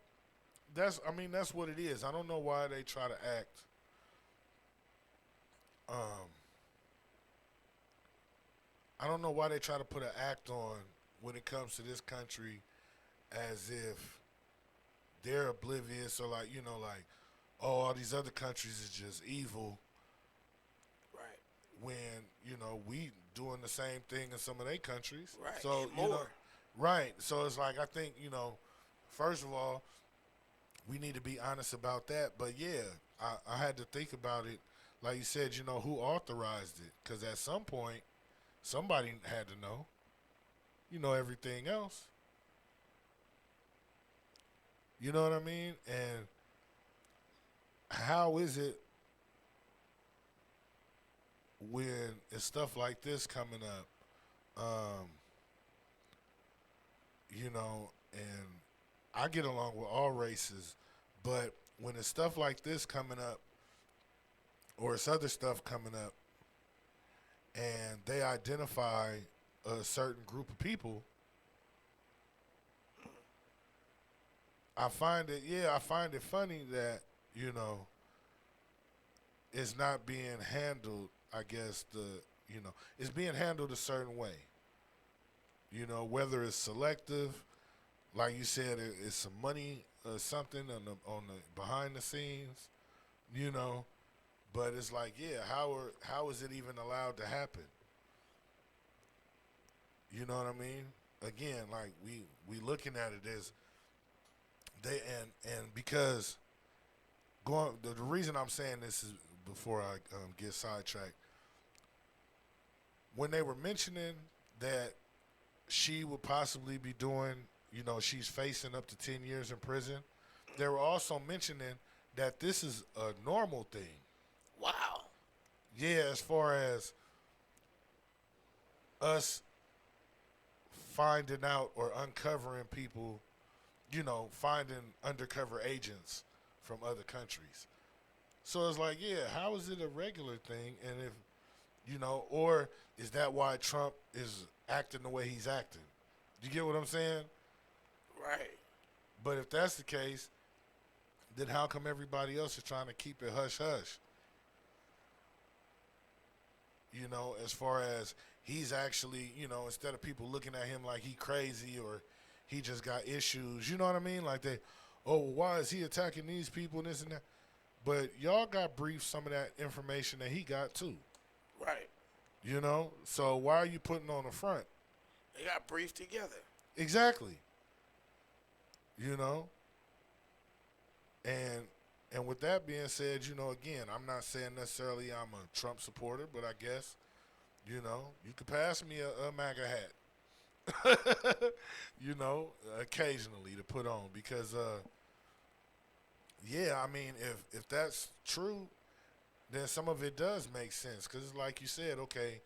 that's what it is. I don't know why they try to act, I don't know why they try to put an act on when it comes to this country as if they're oblivious, or like, you know, like, oh, all these other countries is just evil. Right. When, you know, we doing the same thing in some of their countries. Right. So, and you know, more. right. So it's like, I think, you know, first of all, we need to be honest about that. But yeah, I had to think about it. Like you said, you know, who authorized it? Because at some point, somebody had to know. You know, everything else. You know what I mean? And how is it when it's stuff like this coming up, you know, and I get along with all races, but when it's stuff like this coming up, or it's other stuff coming up, and they identify a certain group of people, I find it funny that, you know, it's not being handled, I guess, it's being handled a certain way. You know, whether it's selective, like you said, it's some money or something on the behind the scenes, you know, but it's like, yeah, how is it even allowed to happen? You know what I mean? Again, like we looking at it as they and because the reason I'm saying this is, before I get sidetracked, when they were mentioning that she would possibly be doing, she's facing up to 10 years in prison. They were also mentioning that this is a normal thing. Wow. Yeah, as far as us finding out or uncovering people, finding undercover agents from other countries. So it's like, yeah, how is it a regular thing? And if, or is that why Trump is acting the way he's acting? Do you get what I'm saying? Right. But if that's the case, then how come everybody else is trying to keep it hush-hush? As far as he's actually, instead of people looking at him like he crazy or he just got issues, you know what I mean? Like why is he attacking these people and this and that? But y'all got briefed some of that information that he got too. Right. So why are you putting on the front? They got briefed together. Exactly. And with that being said, again, I'm not saying necessarily I'm a Trump supporter, but I guess, you could pass me a MAGA hat, occasionally to put on because, yeah, I mean, if that's true, then some of it does make sense because like you said, okay,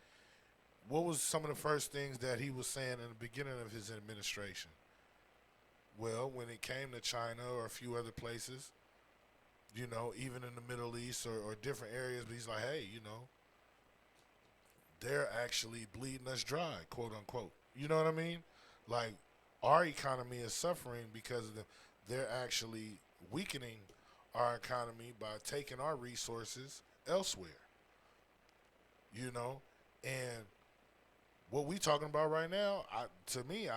what was some of the first things that he was saying in the beginning of his administration? Well, when it came to China or a few other places, even in the Middle East or different areas, but he's like, hey, they're actually bleeding us dry, quote unquote. You know what I mean? Like, our economy is suffering because they're actually weakening our economy by taking our resources elsewhere. And what we talking about right now, to me,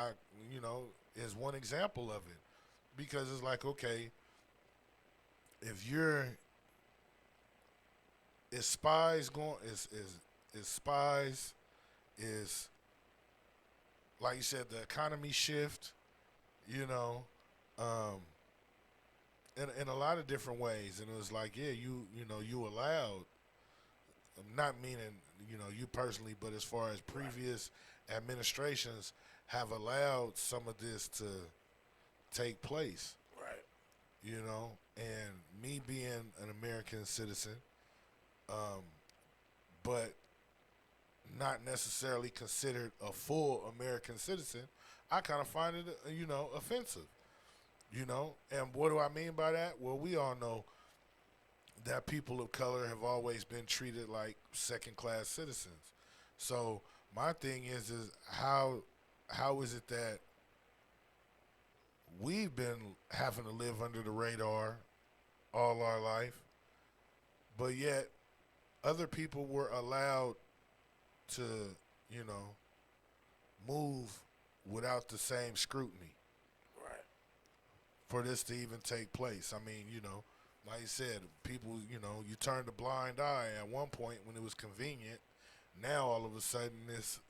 is one example of it. Because it's like, okay, if you're is spies like you said, the economy shift, in a lot of different ways. And it was like, yeah, you allowed, not meaning, you personally, but as far as previous administrations have allowed some of this to take place. Right. And me being an American citizen, but not necessarily considered a full American citizen, I kind of find it, offensive. And what do I mean by that? Well, we all know that people of color have always been treated like second-class citizens. So my thing is how is it that we've been having to live under the radar all our life, but yet other people were allowed to, move without the same scrutiny. Right. For this to even take place. I mean, like you said, people, you turned a blind eye at one point when it was convenient. Now all of a sudden it's,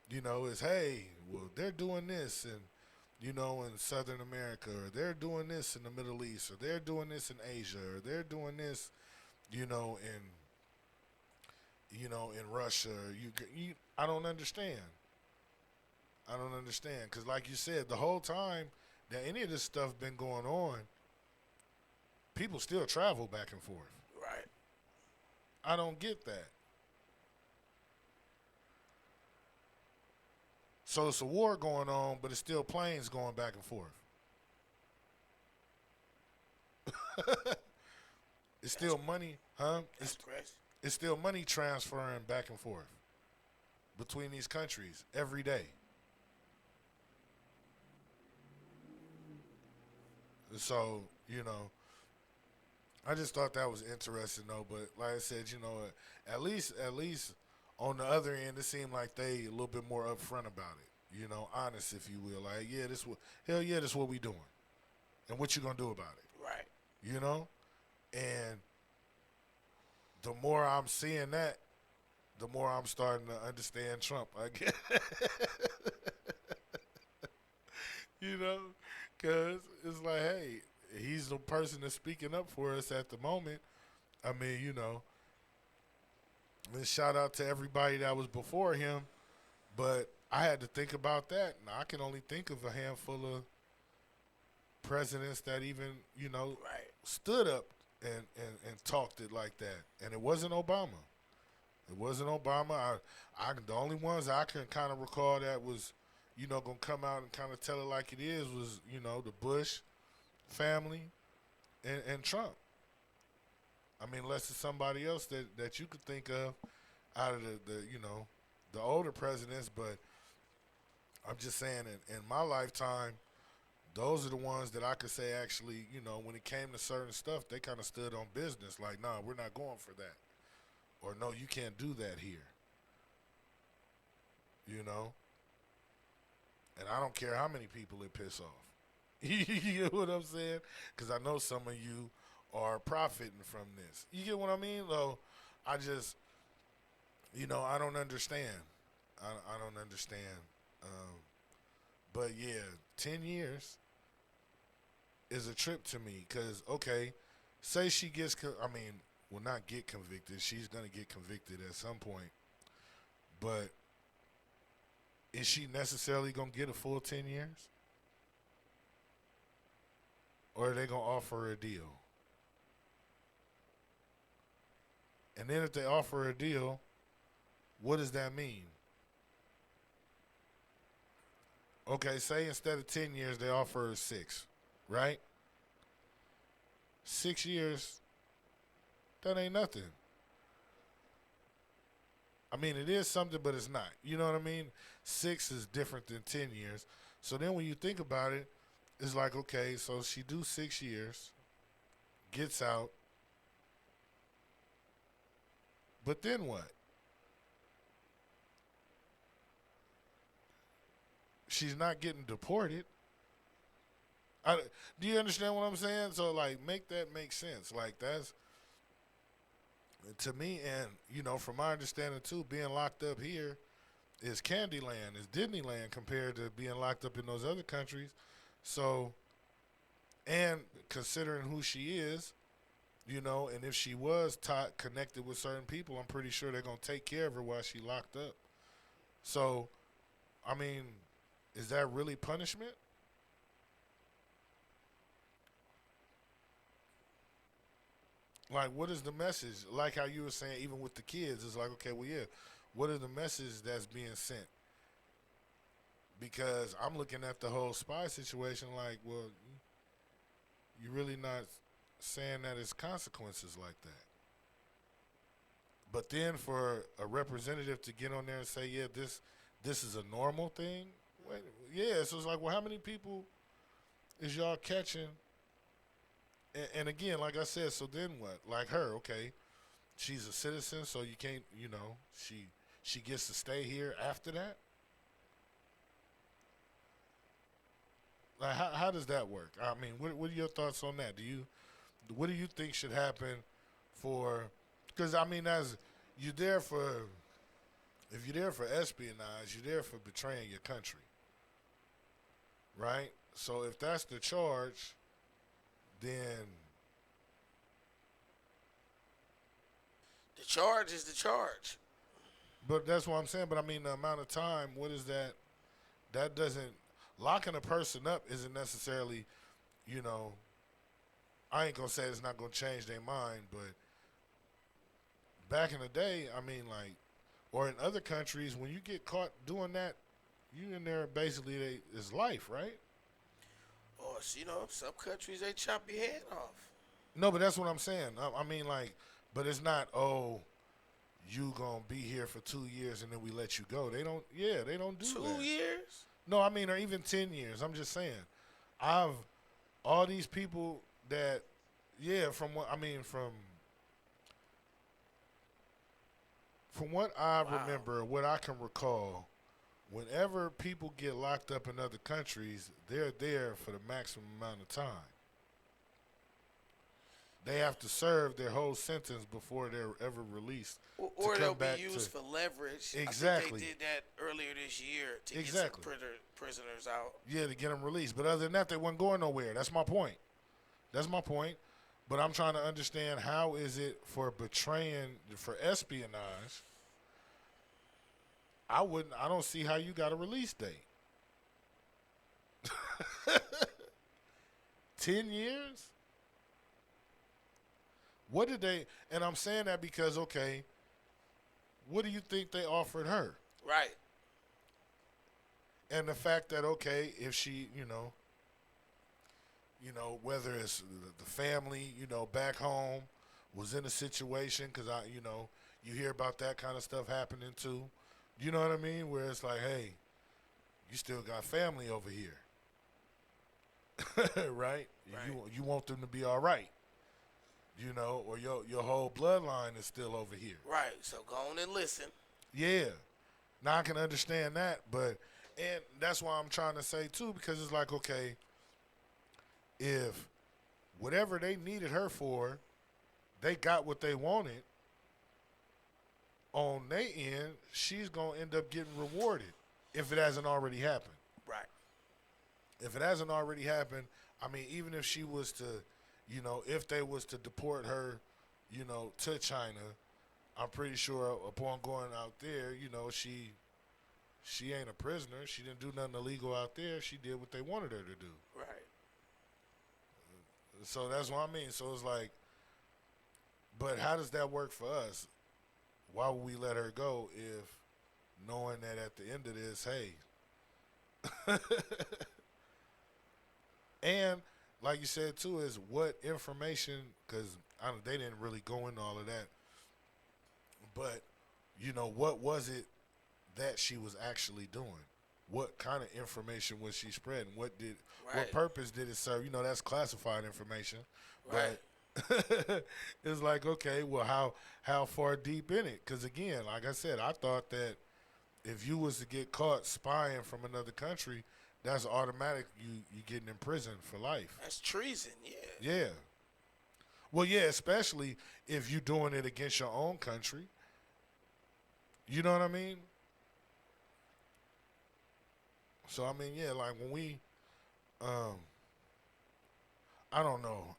it's, hey, well, they're doing this and, in Southern America, or they're doing this in the Middle East, or they're doing this in Asia, or they're doing this, in Russia. I don't understand. Because like you said, the whole time that any of this stuff been going on, people still travel back and forth. Right. I don't get that. So it's a war going on, but it's still planes going back and forth. It's still money, huh? It's still money transferring back and forth between these countries every day. So, I just thought that was interesting though. But like I said, at least on the other end, it seemed like they a little bit more upfront about it. Honest, if you will. Like, yeah, this is what we doing, and what you gonna do about it? Right. And the more I'm seeing that, the more I'm starting to understand Trump, I guess. Because it's like, hey, he's the person that's speaking up for us at the moment. I mean, and shout out to everybody that was before him. But I had to think about that. And I can only think of a handful of presidents that even, stood up and talked it like that. And it wasn't Obama. It wasn't Obama. The only ones I can kind of recall that was, going to come out and kind of tell it like it is was, the Bush family and Trump. I mean, unless it's somebody else that you could think of out of the older presidents. But I'm just saying, in my lifetime, those are the ones that I could say actually, when it came to certain stuff, they kind of stood on business. Like, nah, we're not going for that. Or, no, you can't do that here. And I don't care how many people it piss off. You know what I'm saying? Because I know some of you are profiting from this. You get what I mean? Though, I just, I don't understand. I don't understand. But, yeah, 10 years is a trip to me. Because, okay, say she gets, will not get convicted. She's going to get convicted at some point. But is she necessarily going to get a full 10 years? Or are they going to offer her a deal? And then if they offer her a deal, what does that mean? Okay, say instead of 10 years, they offer her 6, right? 6 years, that ain't nothing. I mean, it is something, but it's not. You know what I mean? 6 is different than 10 years. So then when you think about it, it's like, okay, so she do 6 years, gets out, but then what? She's not getting deported. Do you understand what I'm saying? So, like, make that make sense. Like, that's, to me, and, from my understanding, too, being locked up here is Candyland, is Disneyland compared to being locked up in those other countries. So, and considering who she is, and if she was connected with certain people, I'm pretty sure they're going to take care of her while she's locked up. So, I mean, is that really punishment? Like, what is the message? Like how you were saying, even with the kids, it's like, okay, well, yeah, what is the message that's being sent? Because I'm looking at the whole spy situation like, well, you're really not saying that it's consequences like that. But then for a representative to get on there and say, yeah, this is a normal thing, yeah, so it's like, well, how many people is y'all catching? And again, like I said, so then what? Like her, okay, she's a citizen, so you can't, she gets to stay here after that? Like, how does that work? I mean, what are your thoughts on that? What do you think should happen for, because, I mean, if you're there for espionage, you're there for betraying your country, right? So if that's the charge, then the charge is the charge. But that's what I'm saying. But I mean, the amount of time, what is that? That doesn't, locking a person up isn't necessarily, I ain't going to say it's not going to change their mind, but back in the day, I mean, like, or in other countries, when you get caught doing that, you in there basically, it's life, right? Or, some countries, they chop your head off. No, but that's what I'm saying. I mean, like, but it's not, you going to be here for 2 years and then we let you go. They don't do that. 2 years? No, I mean, or even 10 years. I'm just saying. All these people that, from what I remember, what I can recall, whenever people get locked up in other countries, they're there for the maximum amount of time. They have to serve their whole sentence before they're ever released. Or they'll be used for leverage. Exactly. I think they did that earlier this year to get some prisoners out. Yeah, to get them released. But other than that, they weren't going nowhere. That's my point. But I'm trying to understand, how is it for betraying, for espionage? I don't see how you got a release date. 10 years? What did they, and I'm saying that because, okay, what do you think they offered her? Right. And the fact that, okay, if she, whether it's the family, back home was in a situation, because you hear about that kind of stuff happening too. You know what I mean? Where it's like, hey, you still got family over here. Right? You want them to be all right. Or your whole bloodline is still over here. Right. So go on and listen. Yeah. Now I can understand that, and that's why I'm trying to say too, because it's like, okay, if whatever they needed her for, they got what they wanted, on their end, she's going to end up getting rewarded if it hasn't already happened. Right. If it hasn't already happened, I mean, even if she was to, if they was to deport her, to China, I'm pretty sure upon going out there, she ain't a prisoner. She didn't do nothing illegal out there. She did what they wanted her to do. Right. So that's what I mean. So it's like, but how does that work for us? Why would we let her go if knowing that at the end of this, hey. And like you said too, is what information, because they didn't really go into all of that. But, what was it that she was actually doing? What kind of information was she spreading? What purpose did it serve? That's classified information. Right. But it's like, okay, well, how far deep in it? Because again, like I said, I thought that if you was to get caught spying from another country, that's automatic. You getting in prison for life. That's treason. Yeah. Yeah. Well, yeah, especially if you're doing it against your own country. You know what I mean? So, I mean, yeah, like when we, I don't know,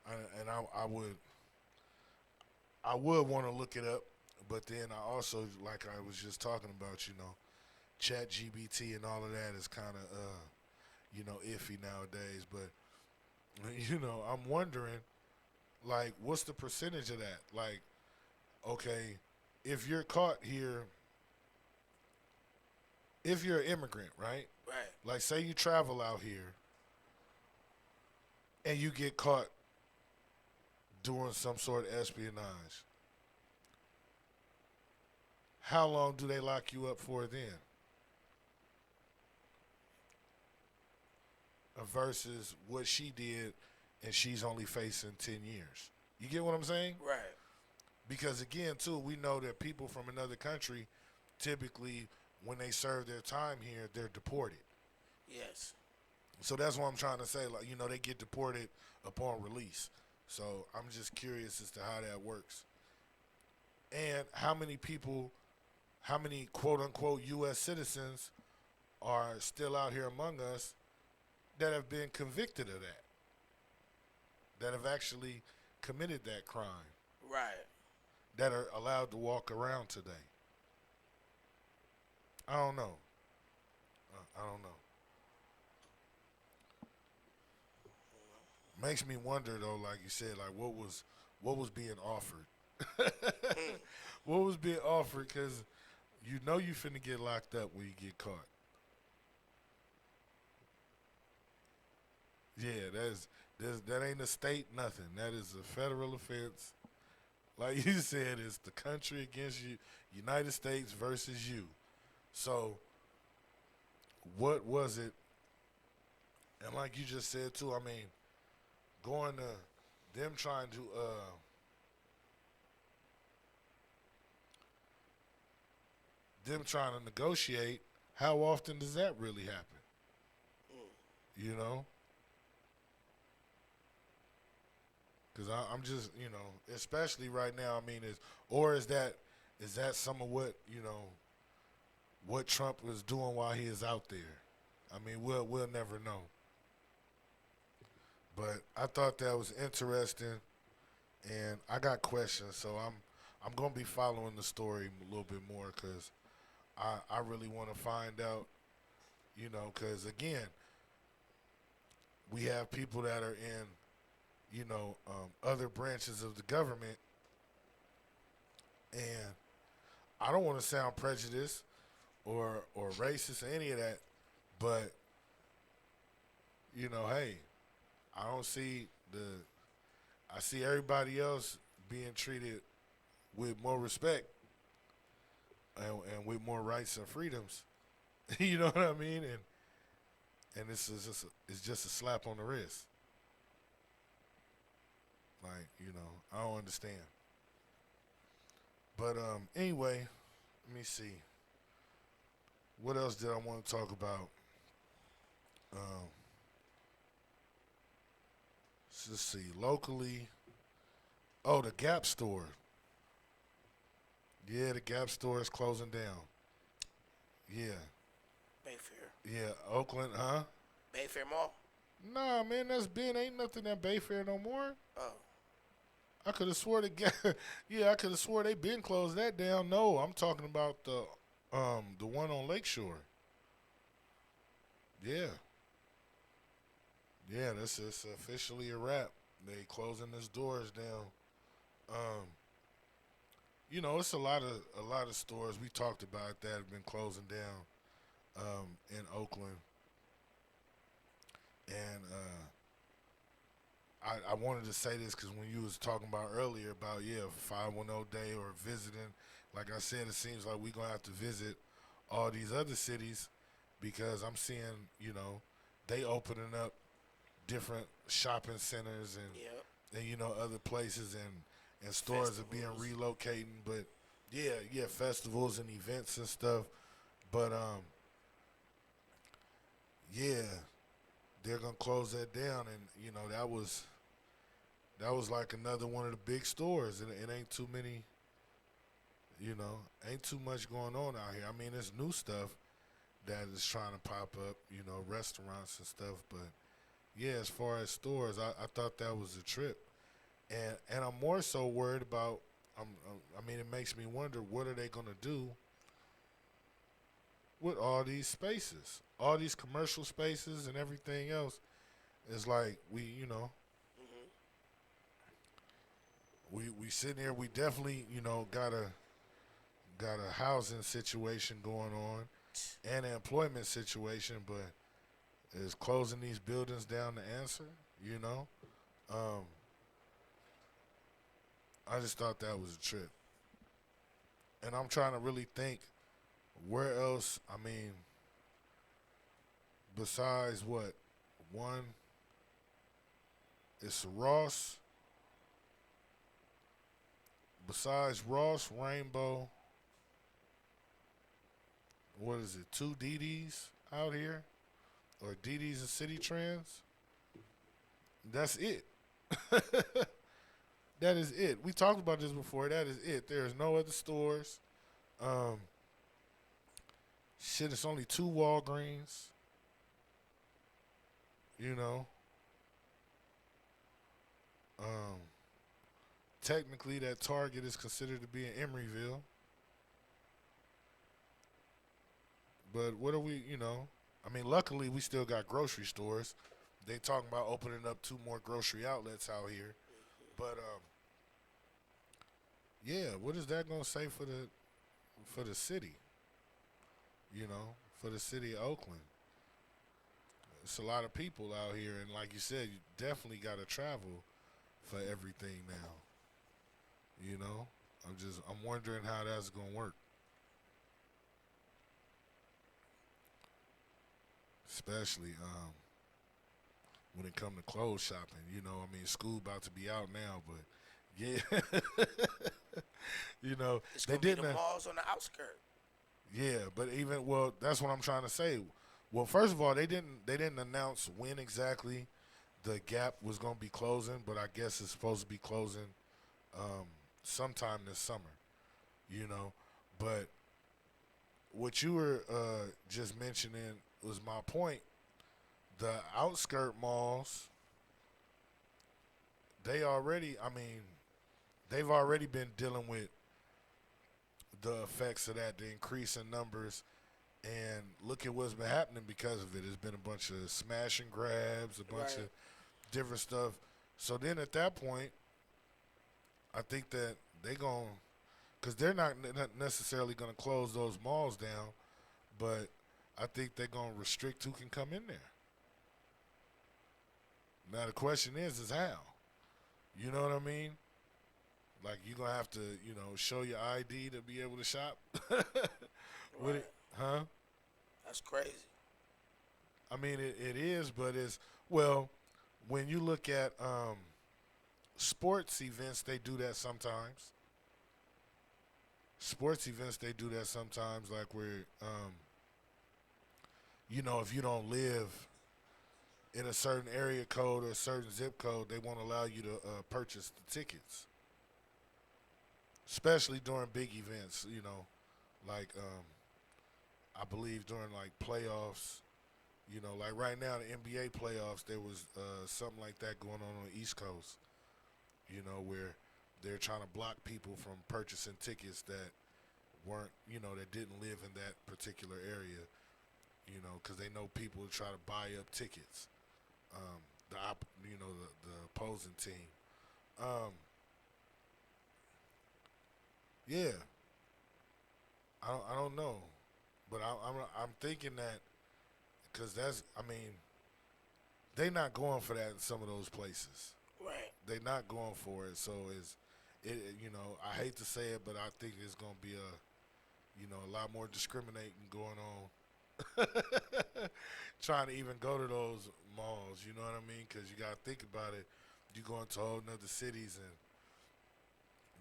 I would want to look it up, but then I also, like I was just talking about, ChatGPT and all of that is kind of, iffy nowadays. But, I'm wondering, like, what's the percentage of that? Like, okay, if you're caught here, if you're an immigrant, right? Right. Like, say you travel out here and you get caught doing some sort of espionage. How long do they lock you up for then? Versus what she did, and she's only facing 10 years. You get what I'm saying? Right. Because again, too, we know that people from another country, typically, when they serve their time here, they're deported. Yes. So that's what I'm trying to say. Like, they get deported upon release. So I'm just curious as to how that works. And how many people, how many quote-unquote U.S. citizens are still out here among us that have been convicted of that have actually committed that crime. Right. That are allowed to walk around today. I don't know. Makes me wonder though, like you said, like what was being offered. What was being offered? Because you finna get locked up when you get caught. Yeah, that ain't a state nothing. That is a federal offense. Like you said, it's the country against you, United States versus you. So, what was it? And like you just said too, I mean, going to them trying to negotiate, how often does that really happen? You know? Because I'm just, especially right now, I mean, is that some of what, what Trump was doing while he is out there? I mean, we'll never know. But I thought that was interesting, and I got questions, so I'm gonna be following the story a little bit more because I really want to find out, you know, because again, we have people that are in, you know, other branches of the government, and I don't want to sound prejudiced or racist or any of that, but you know, hey, I see everybody else being treated with more respect and with more rights and freedoms. You know what I mean? And this is just a slap on the wrist. Like, you know, I don't understand. But anyway, let me see. What else did I want to talk about? Let's see. Locally, the Gap store. Yeah, the Gap store is closing down. Yeah. Bayfair. Yeah, Oakland, huh? Bayfair Mall. Nah, man, ain't nothing at Bayfair no more. Oh. I could have swore I could have swore they been closed that down. No, I'm talking about the one on Lakeshore. Yeah. Yeah, this is officially a wrap. They closing his doors down. You know, it's a lot of stores we talked about that have been closing down in Oakland. And I wanted to say this because when you was talking about earlier about 510 day or visiting, like I said, it seems like we're gonna have to visit all these other cities because I'm seeing, you know, they opening up different shopping centers and you know, other places and stores are being relocating, but festivals and events and stuff. But they're gonna close that down, and you know, that was like another one of the big stores, and it ain't too many, you know, ain't too much going on out here. I mean, there's new stuff that is trying to pop up, you know, restaurants and stuff, but yeah, as far as stores, I thought that was a trip. And I'm more so worried about, I mean, it makes me wonder, what are they going to do with all these spaces, all these commercial spaces and everything else? It's like we sitting here, we definitely, you know, got a housing situation going on and an employment situation, but is closing these buildings down the answer, you know? I just thought that was a trip. And I'm trying to really think where else, I mean, besides what? One, it's Ross. Besides Ross, Rainbow, what is it, 2 DDs out here? Or DDs and City Trends? That's it. That is it. We talked about this before. That is it. There's no other stores. It's only 2 Walgreens. You know. Technically, that Target is considered to be in Emeryville. But what are we, you know? I mean, luckily, we still got grocery stores. They talking about opening up 2 more grocery outlets out here. But, what is that going to say for the city? You know, for the city of Oakland. It's a lot of people out here, and like you said, you definitely got to travel for everything now. You know, I'm wondering how that's going to work. Especially when it comes to clothes shopping, you know. I mean, school about to be out now, but yeah, you know, It's they gonna be didn't. the malls on the outskirts. Yeah, but that's what I'm trying to say. Well, first of all, they didn't announce when exactly the Gap was going to be closing, but I guess it's supposed to be closing sometime this summer, you know. But what you were just mentioning was my point. The outskirt malls, they've already been dealing with the effects of that, the increase in numbers, and look at what's been happening because of it. There's been a bunch of smash and grabs, a bunch of different stuff. So then at that point, I think that they going, because they're not necessarily going to close those malls down, but I think they're going to restrict who can come in there. Now the question is how? You know what I mean? Like, you're going to have to, show your ID to be able to shop with it. Huh? That's crazy. I mean, it is, but it's, well, when you look at sports events, they do that sometimes. Sports events, they do that sometimes, like where, if you don't live in a certain area code or a certain zip code, they won't allow you to purchase the tickets. Especially during big events, like I believe during like playoffs, like right now the NBA playoffs, there was something like that going on the East Coast, where they're trying to block people from purchasing tickets that weren't, that didn't live in that particular area, because they know people try to buy up tickets, the opposing team. Yeah, I don't know, but I'm thinking that because they're not going for that in some of those places. Right. They're not going for it, so I hate to say it, but I think it's gonna be a lot more discriminating going on. Trying to even go to those malls, you know what I mean? Because you gotta think about it. You go into whole nother cities and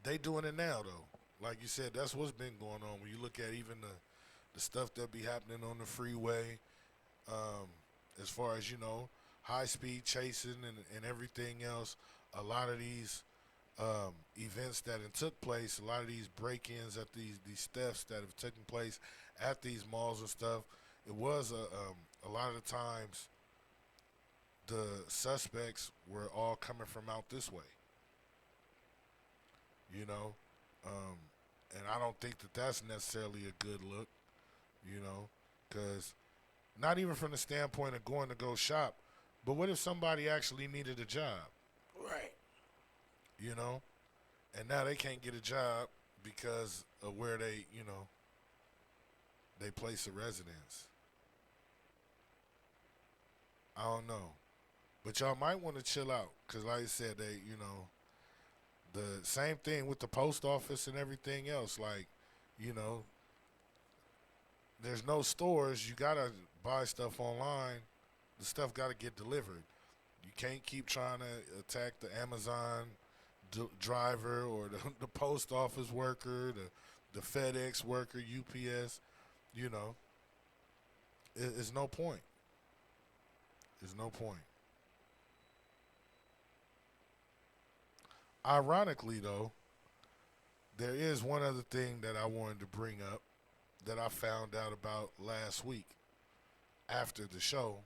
they doing it now though. Like you said, that's what's been going on. When you look at even the stuff that be happening on the freeway, as far as, high-speed chasing and everything else, a lot of these events that have took place, a lot of these break-ins at these thefts that have taken place at these malls and stuff, it was a lot of the times the suspects were all coming from out this way. And I don't think that that's necessarily a good look, because not even from the standpoint of going to go shop, but what if somebody actually needed a job? Right. And now they can't get a job because of where they place a residence. I don't know. But y'all might want to chill out because, like I said, they, the same thing with the post office and everything else. Like, there's no stores. You got to buy stuff online. The stuff got to get delivered. You can't keep trying to attack the Amazon driver or the post office worker, the FedEx worker, UPS. It's no point. There's no point. Ironically, though, there is one other thing that I wanted to bring up that I found out about last week after the show,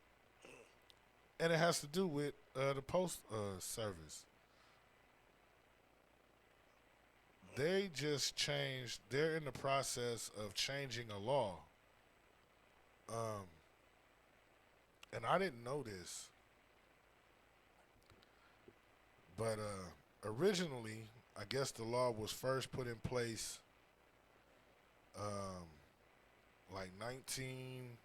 and it has to do with the post service. They just changed. They're in the process of changing a law, and I didn't know this, but originally, I guess the law was first put in place like 19,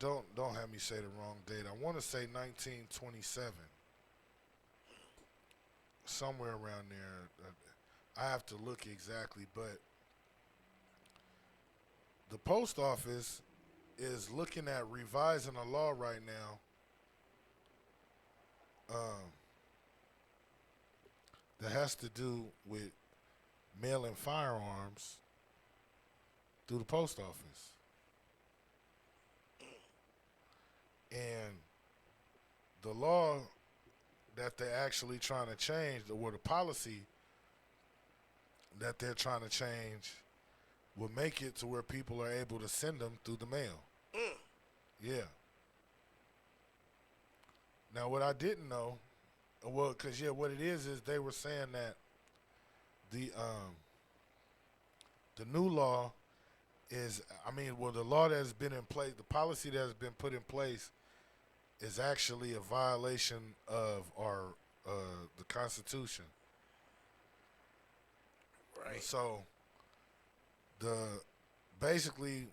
don't have me say the wrong date. I want to say 1927. Somewhere around there. I have to look exactly, but the post office is looking at revising a law right now that has to do with mailing firearms through the post office. And the law that they're actually trying to change, or the policy that they're trying to change, will make it to where people are able to send them through the mail. Yeah. Now, what I didn't know, well, because, what it is they were saying that The new law is, the law that has been in place, the policy that has been put in place is actually a violation of the Constitution. Right. So, basically,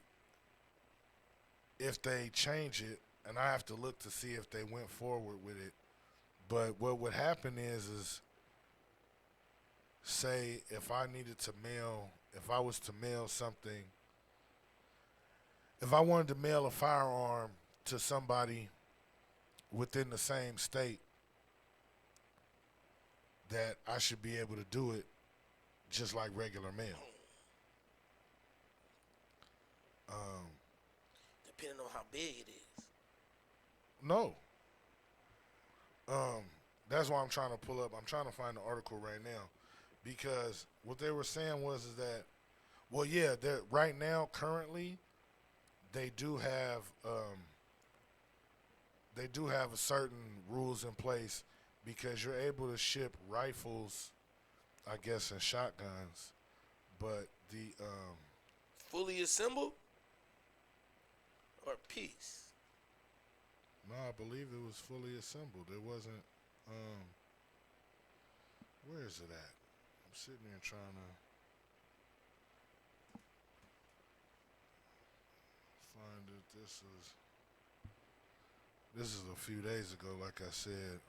if they change it, and I have to look to see if they went forward with it, but what would happen is say if I was to mail something, if I wanted to mail a firearm to somebody within the same state, that I should be able to do it just like regular mail. Depending on how big it is. No. That's why I'm trying to pull up. I'm trying to find the article right now, because what they were saying was that, well, yeah, right now currently they do have a certain rules in place, because you're able to ship rifles, I guess, and shotguns, but the fully assembled or piece? no, I believe it was fully assembled. It wasn't. Where is it at? I'm sitting here trying to find it. This is a few days ago, like I said.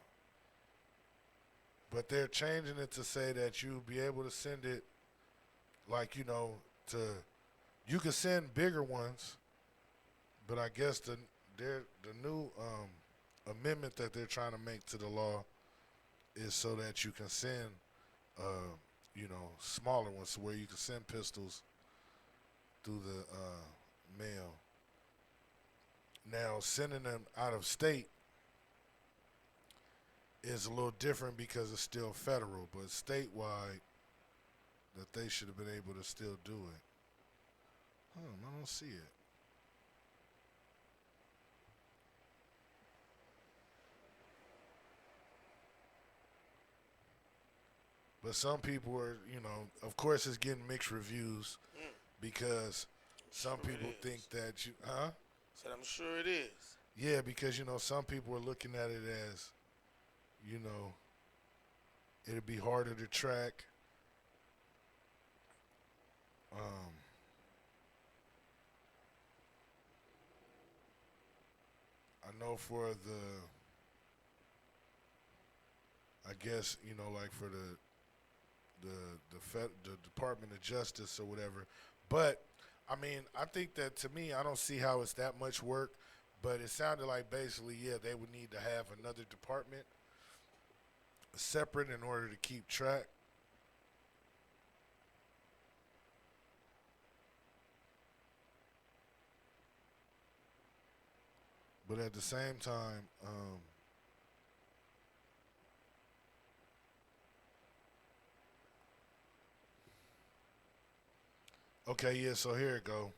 But they're changing it to say that you'll be able to send it, like, you can send bigger ones, but I guess the new amendment that they're trying to make to the law is so that you can send, smaller ones, where you can send pistols through the mail. Now, sending them out of state is a little different because it's still federal, but statewide, that they should have been able to still do it. I don't see it. But some people are, of course it's getting mixed reviews, because some people think that Said I'm sure it is. Yeah, because, some people are looking at it as, it'd be harder to track. I know for I guess, like for the Department of Justice or whatever. But, I think that, to me, I don't see how it's that much work, but it sounded like basically, yeah, they would need to have another department separate in order to keep track. But at the same time, okay, yeah, so here it go.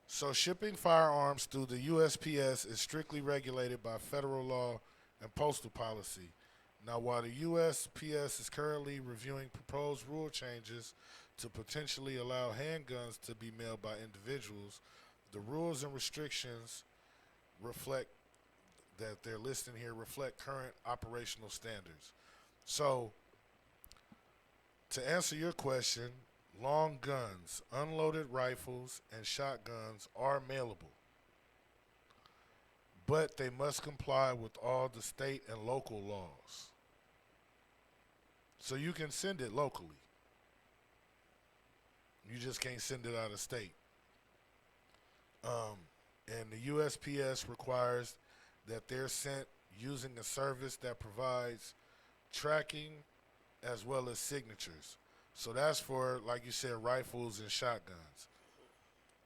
So shipping firearms through the USPS is strictly regulated by federal law and postal policy. Now, while the USPS is currently reviewing proposed rule changes to potentially allow handguns to be mailed by individuals, the rules and restrictions reflect that they're listing here reflect current operational standards. So, to answer your question, long guns, unloaded rifles, and shotguns are mailable, but they must comply with all the state and local laws. So you can send it locally. You just can't send it out of state. And the USPS requires that they're sent using a service that provides tracking as well as signatures. So that's for, like you said, rifles and shotguns.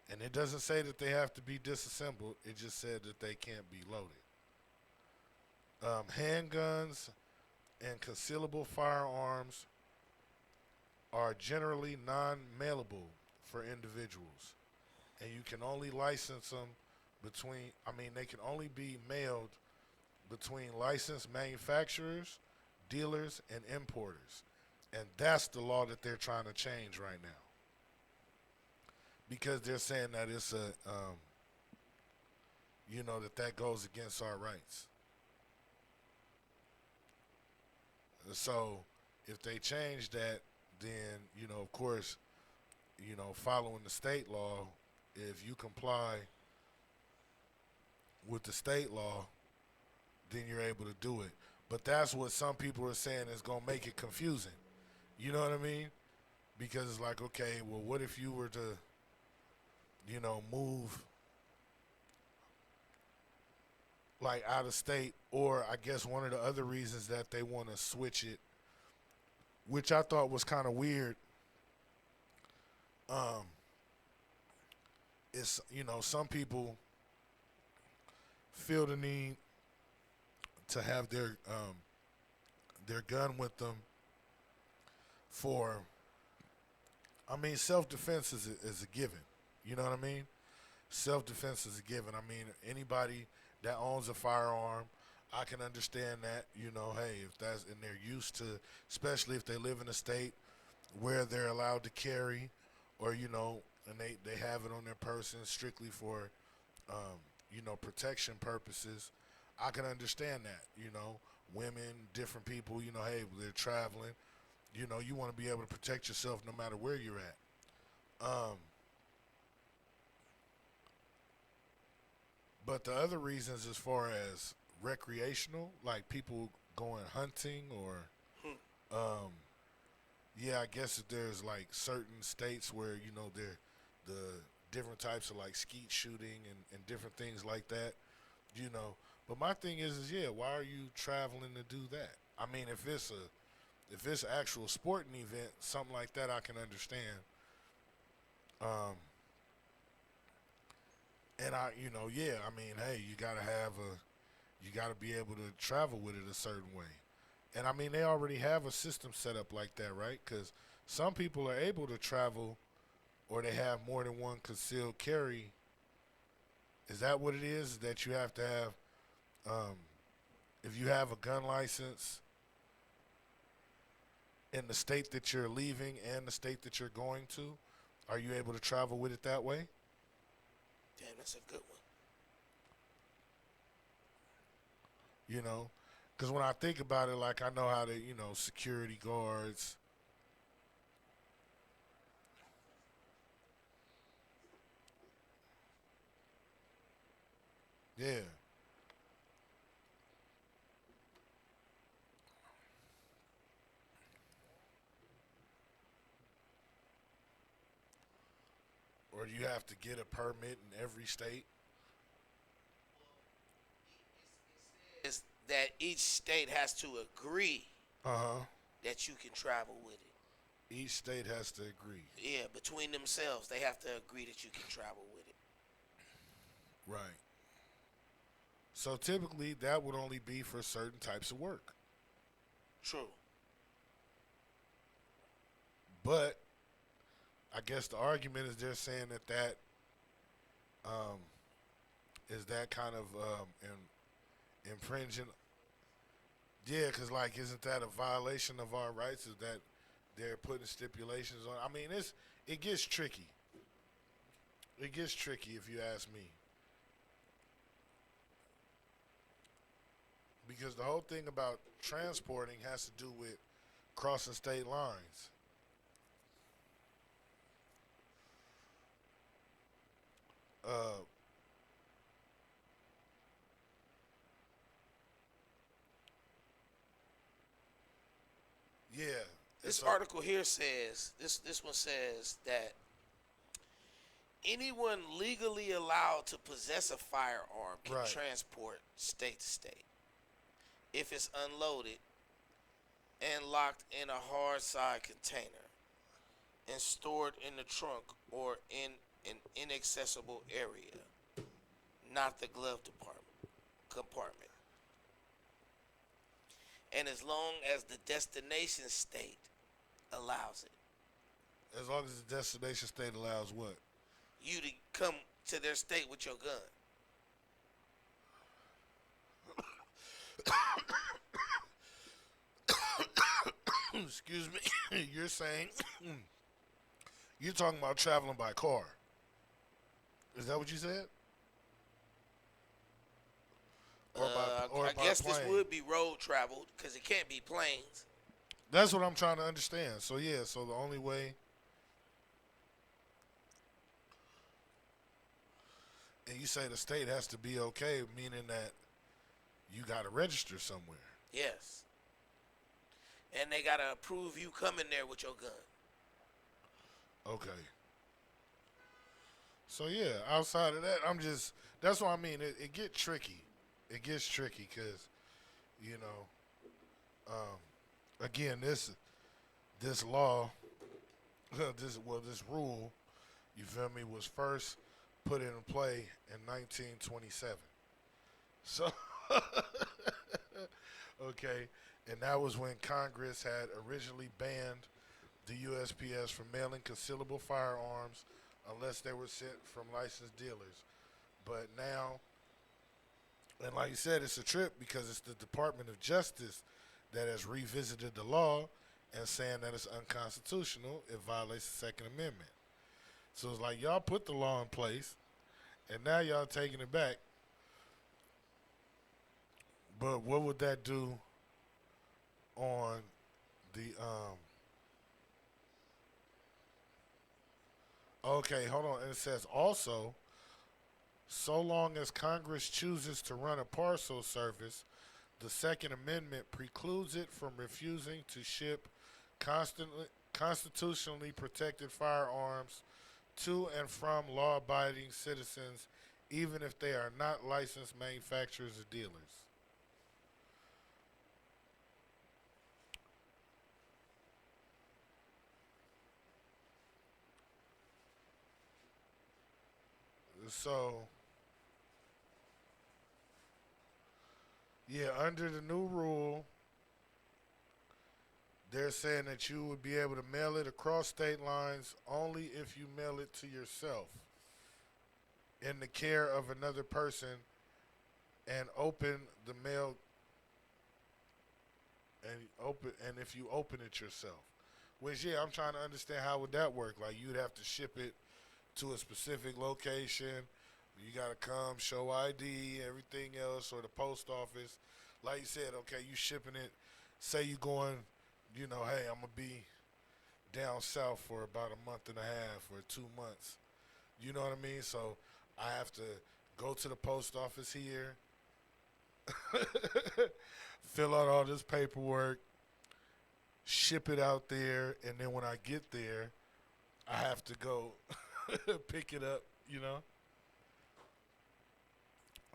And it doesn't say that they have to be disassembled. It just said that they can't be loaded. Handguns and concealable firearms are generally non-mailable for individuals. And you can only license them they can only be mailed between licensed manufacturers, dealers, and importers. And that's the law that they're trying to change right now. Because they're saying that it's that goes against our rights. So if they change that, then, of course, following the state law, if you comply with the state law, then you're able to do it. But that's what some people are saying is going to make it confusing. You know what I mean? Because it's like, okay, well, what if you were to, move like out of state? Or I guess one of the other reasons that they want to switch it, which I thought was kind of weird, is, some people feel the need to have their gun with them for, self-defense is a given. You know what I mean? Self-defense is a given. I mean, anybody that owns a firearm, I can understand that, hey, if that's, and they're used to, especially if they live in a state where they're allowed to carry, or, and they have it on their person strictly for, protection purposes. I can understand that, women, different people, hey, they're traveling, you want to be able to protect yourself no matter where you're at. But the other reasons, as far as recreational, like people going hunting or, I guess if there's like certain states where, they're the different types of like skeet shooting and different things like that, But my thing is why are you traveling to do that? I mean, if it's actual sporting event, something like that, I can understand. And hey, you gotta be able to travel with it a certain way. And I mean, they already have a system set up like that, right? Because some people are able to travel, or they have more than one concealed carry. Is that what it is? That you have to have, if you have a gun license in the state that you're leaving and the state that you're going to, are you able to travel with it that way? Damn, that's a good one. Because when I think about it, like, I know how to, security guards. Yeah. Or do you have to get a permit in every state? Is that each state has to agree that you can travel with it. Each state has to agree. Yeah, between themselves, they have to agree that you can travel with it. Right. So typically, that would only be for certain types of work. True. But I guess the argument is they're saying that is that kind of infringing. Yeah, because, like, isn't that a violation of our rights? Is that they're putting stipulations on? I mean, it gets tricky. It gets tricky if you ask me. Because the whole thing about transporting has to do with crossing state lines. Yeah. This article here says, this one says that anyone legally allowed to possess a firearm can transport state to state if it's unloaded and locked in a hard side container and stored in the trunk or in an inaccessible area, not the glove compartment. And as long as the destination state allows it. As long as the destination state allows what? You to come to their state with your gun. excuse me, you're saying you're talking about traveling by car. Is that what you said? I guess this would be road traveled because it can't be planes. That's what I'm trying to understand. So yeah, so the only way, and you say the state has to be okay, meaning that you got to register somewhere. Yes. And they got to approve you coming there with your gun. Okay. So yeah, outside of that, that's what I mean. It gets tricky. It gets tricky because, you know, again, this law, this rule, you feel me, was first put in play in 1927. So, okay, and that was when Congress had originally banned the USPS from mailing concealable firearms unless they were sent from licensed dealers. But now, and like you said, it's a trip because it's the Department of Justice that has revisited the law and saying that it's unconstitutional. It violates the Second Amendment. So it's like y'all put the law in place, and now y'all taking it back. But what would that do on the okay, hold on. And it says also, so long as Congress chooses to run a parcel service, the Second Amendment precludes it from refusing to ship constitutionally protected firearms to and from law-abiding citizens, even if they are not licensed manufacturers or dealers. So, yeah, under the new rule, they're saying that you would be able to mail it across state lines only if you mail it to yourself in the care of another person and open the mail and if you open it yourself. Which, yeah, I'm trying to understand how would that work. Like, you'd have to ship it to a specific location. You got to come, show ID, everything else, or the post office. Like you said, okay, you shipping it. Say you going, you know, hey, I'm going to be down south for about a month and a half or 2 months. You know what I mean? So I have to go to the post office here, fill out all this paperwork, ship it out there, and then when I get there, I have to go pick it up, you know?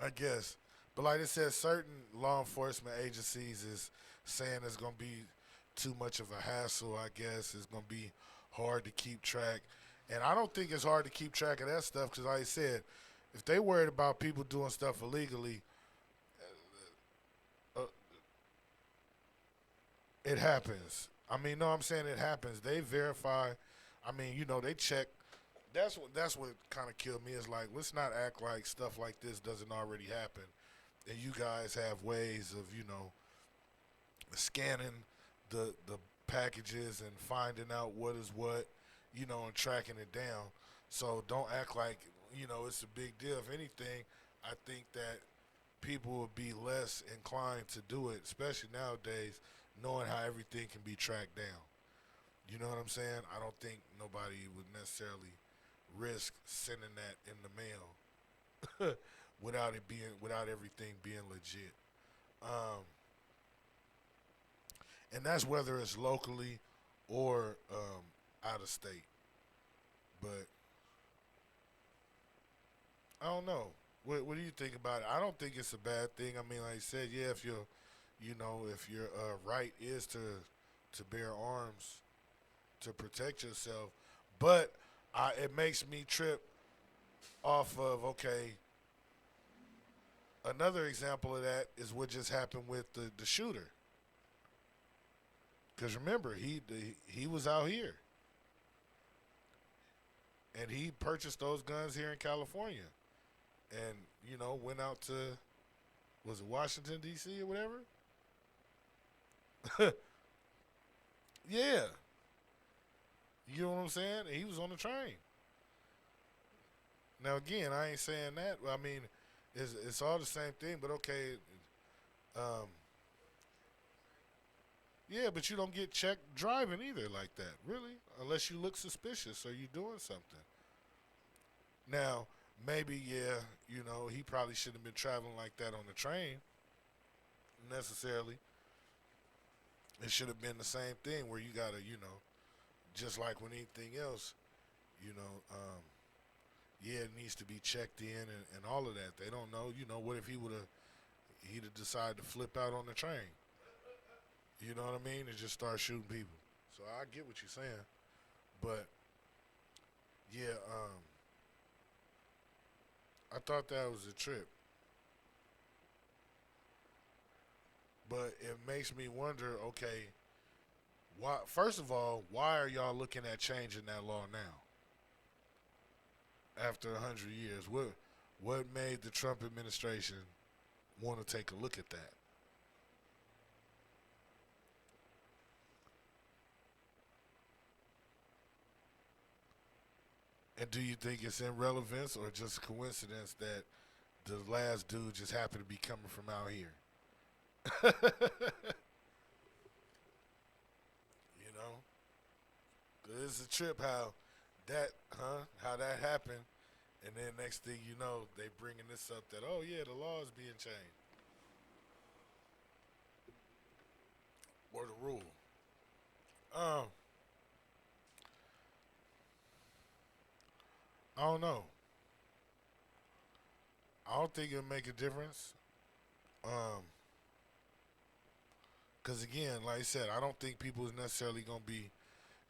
I guess. But like I said, certain law enforcement agencies is saying it's going to be too much of a hassle, I guess. It's going to be hard to keep track. And I don't think it's hard to keep track of that stuff because, like I said, if they worried about people doing stuff illegally, it happens. I mean, no, I'm saying it happens. They verify. I mean, you know, they check. That's what kind of killed me is like, let's not act like stuff like this doesn't already happen. And you guys have ways of, you know, scanning the packages and finding out what is what, you know, and tracking it down. So don't act like, you know, it's a big deal. If anything, I think that people would be less inclined to do it, especially nowadays, knowing how everything can be tracked down. You know what I'm saying? I don't think nobody would necessarily risk sending that in the mail without everything being legit. And that's whether it's locally or out of state. But I don't know. What do you think about it? I don't think it's a bad thing. I mean, like I said, yeah, if your right is to bear arms to protect yourself, but it makes me trip off of, okay, another example of that is what just happened with the shooter. Because remember, he was out here. And he purchased those guns here in California. And, you know, went out to, was it Washington, D.C. or whatever? Yeah. You know what I'm saying? He was on the train. Now, again, I ain't saying that. I mean, it's all the same thing, but okay. Yeah, but you don't get checked driving either like that, really, unless you look suspicious or you doing something. Now, maybe, yeah, you know, he probably shouldn't have been traveling like that on the train necessarily. It should have been the same thing where you got to, you know, just like with anything else, you know, yeah, it needs to be checked in and all of that. They don't know, you know, what if he'd have decided to flip out on the train? You know what I mean? And just start shooting people. So I get what you're saying. But, yeah, I thought that was a trip. But it makes me wonder, okay, why? First of all, why are y'all looking at changing that law now? After 100 years, what made the Trump administration want to take a look at that? And do you think it's irrelevance or just coincidence that the last dude just happened to be coming from out here? You know? 'Cause it's a trip how that happened, and then next thing you know, they bringing this up that, oh yeah, the law is being changed. Or the rule. I don't know. I don't think it'll make a difference. Because again, like I said, I don't think people is necessarily going to be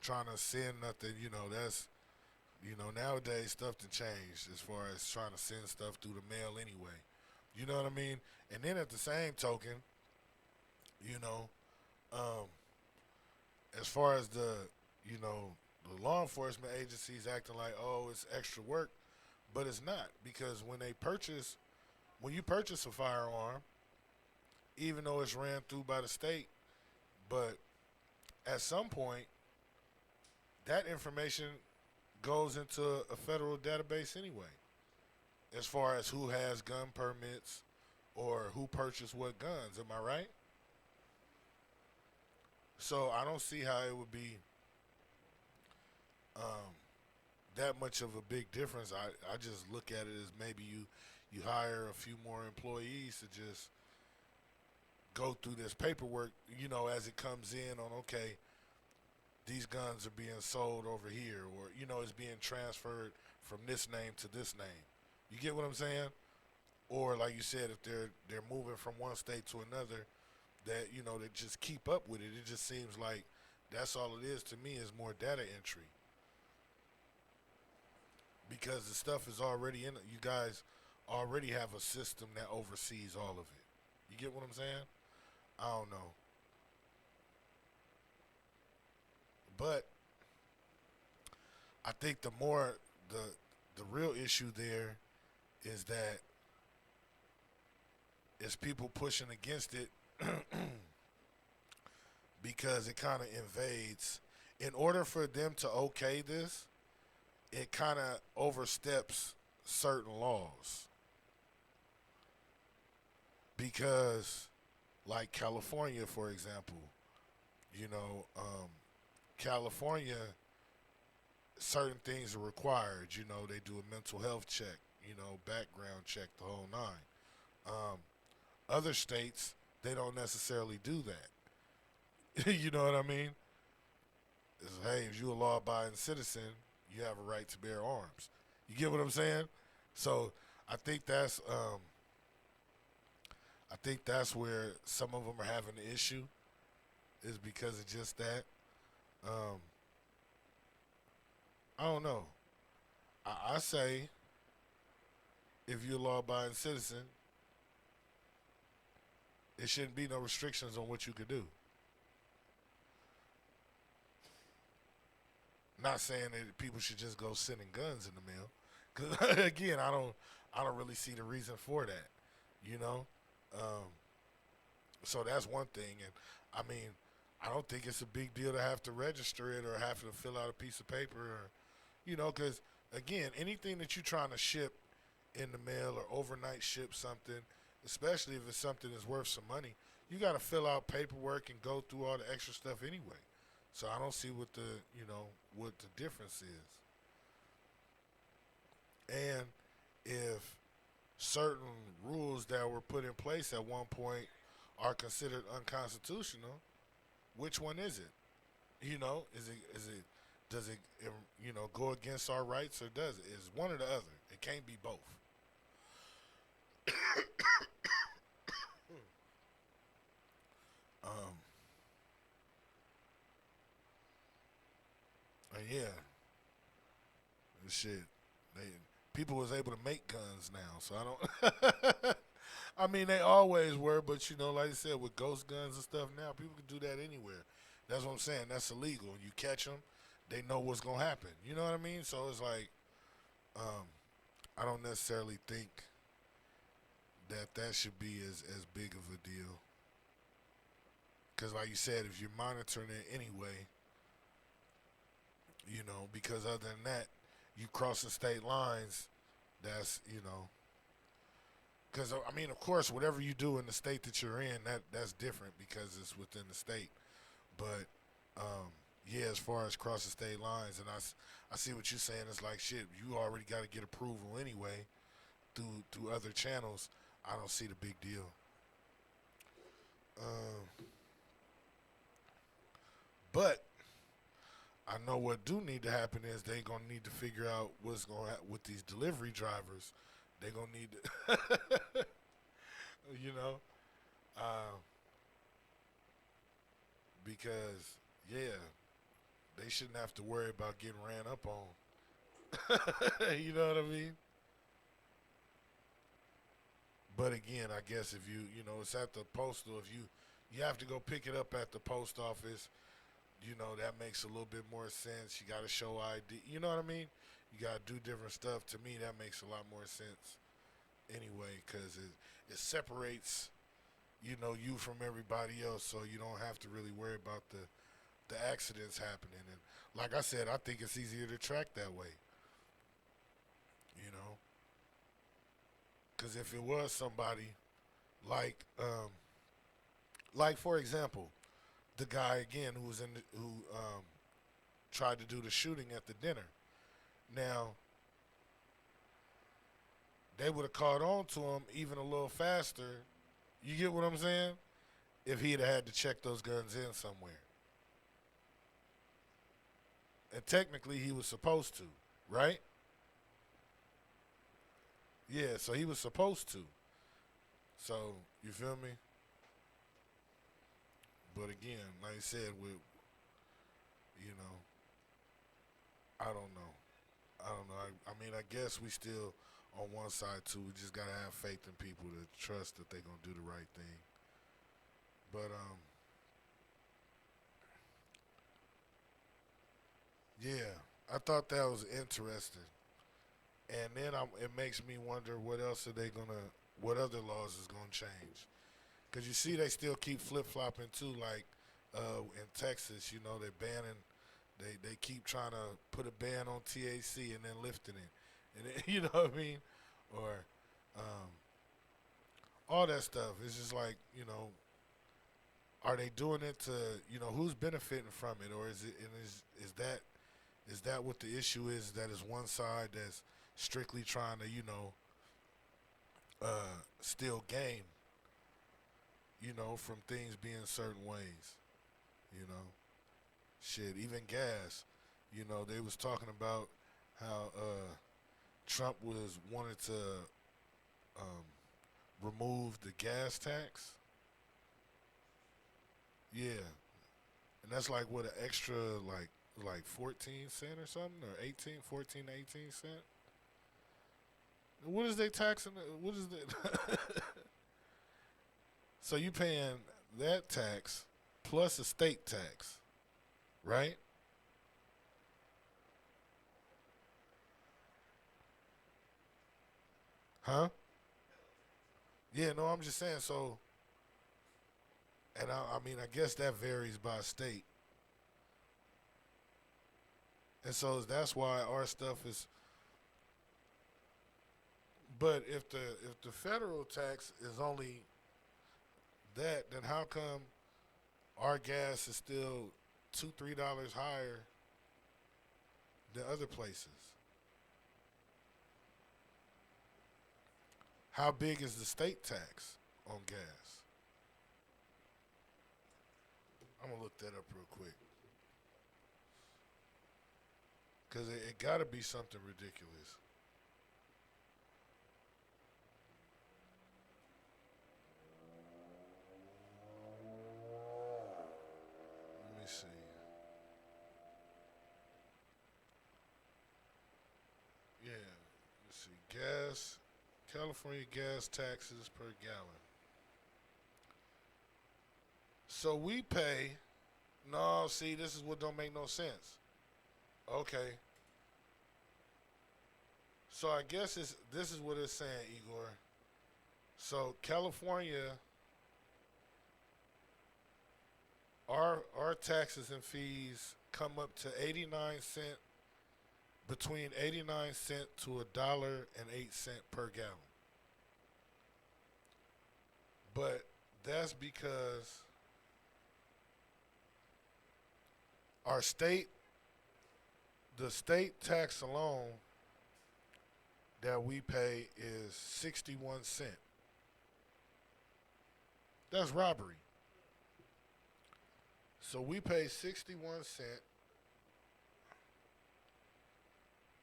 trying to send nothing. You know, that's, you know, nowadays stuff to change as far as trying to send stuff through the mail anyway. You know what I mean? And then at the same token, you know, as far as the, you know, the law enforcement agencies acting like, oh, it's extra work, but it's not, because when you purchase a firearm, even though it's ran through by the state, but at some point, that information goes into a federal database anyway, as far as who has gun permits or who purchased what guns. Am I right? So I don't see how it would be that much of a big difference. I just look at it as maybe you hire a few more employees to just go through this paperwork, you know, as it comes in on, okay, these guns are being sold over here, or, you know, it's being transferred from this name to this name. You get what I'm saying? Or like you said, if they're moving from one state to another, that, you know, they just keep up with it. It just seems like that's all it is to me, is more data entry. Because the stuff is already in it. You guys already have a system that oversees all of it. You get what I'm saying? I don't know. But I think the real issue there is that it's people pushing against it because it kind of invades. In order for them to okay this, it kind of oversteps certain laws. Because, like California, for example, you know, California, certain things are required. You know, they do a mental health check, you know, background check, the whole nine. Other states, they don't necessarily do that. You know what I mean? It's, hey, if you're a law-abiding citizen, you have a right to bear arms. You get what I'm saying? So I think that's where some of them are having the issue, is because of just that. I don't know. I say, if you're a law-abiding citizen, there shouldn't be no restrictions on what you could do. Not saying that people should just go sending guns in the mail, because again, I don't really see the reason for that. You know, so that's one thing. And I mean, I don't think it's a big deal to have to register it or have to fill out a piece of paper, or, because again, anything that you're trying to ship in the mail or overnight ship something, especially if it's something that's worth some money, you got to fill out paperwork and go through all the extra stuff anyway. So I don't see what what the difference is. And if certain rules that were put in place at one point are considered unconstitutional, which one is it? Does it go against our rights, or does it? It's one or the other. It can't be both. Yeah, shit. People was able to make guns now, so I don't. I mean, they always were, but like I said, with ghost guns and stuff now, people can do that anywhere. That's what I'm saying. That's illegal. You catch them, they know what's gonna happen. You know what I mean? So it's like, I don't necessarily think that should be as big of a deal. Because, like you said, if you're monitoring it anyway, because other than that, you crossing state lines, that's, because, I mean, of course, whatever you do in the state that you're in, that's different because it's within the state. But, yeah, as far as crossing state lines, and I see what you're saying. It's like, shit, you already got to get approval anyway through other channels. I don't see the big deal. But I know what do need to happen is they gonna need to figure out what's gonna happen with these delivery drivers. They gonna need to, because they shouldn't have to worry about getting ran up on. You know what I mean? But again, I guess if it's at the postal. If you have to go pick it up at the post office. That makes a little bit more sense. You got to show ID. You know what I mean? You got to do different stuff. To me, that makes a lot more sense anyway, because it separates, you from everybody else, so you don't have to really worry about the accidents happening. And like I said, I think it's easier to track that way, because if it was somebody like for example, the guy again who tried to do the shooting at the dinner. Now, they would have caught on to him even a little faster. You get what I'm saying? If he'd have had to check those guns in somewhere. And technically he was supposed to, right? Yeah, so he was supposed to. So, you feel me? But again, like I said, I don't know. I mean, I guess we still on one side too. We just gotta have faith in people to trust that they're gonna do the right thing. But yeah, I thought that was interesting. And then it makes me wonder what other laws is gonna change. Because you see they still keep flip-flopping too, like in Texas, they're banning, they keep trying to put a ban on THC and then lifting it. And it, you know what I mean? Or all that stuff. It's just like, are they doing it to, who's benefiting from it? Or is it, and is that what the issue is, that is one side that's strictly trying to, still gain, from things being certain ways, Shit, even gas, they was talking about how Trump wanted to remove the gas tax. Yeah. And that's like what, an extra like 14 cents or something, or 14 to 18 cents. What is they taxing? What is that? So you paying that tax plus a state tax, right? Huh? Yeah, no, I'm just saying, so And I mean, I guess that varies by state. And so that's why our stuff is. But if the federal tax is only that, then how come our gas is still $2-3 higher than other places? How big is the state tax on gas? I'm gonna look that up real quick. Because it gotta be something ridiculous. Let me see. Yeah, let's see. Gas, California gas taxes per gallon. So we pay, no, see, this is what don't make no sense. Okay. So I guess this is what it's saying, Igor. So California, our taxes and fees come up to 89 cent, between 89 cent to $1.08 per gallon. But that's because our state, the state tax alone that we pay is 61 cents. That's robbery. So we pay 61 cents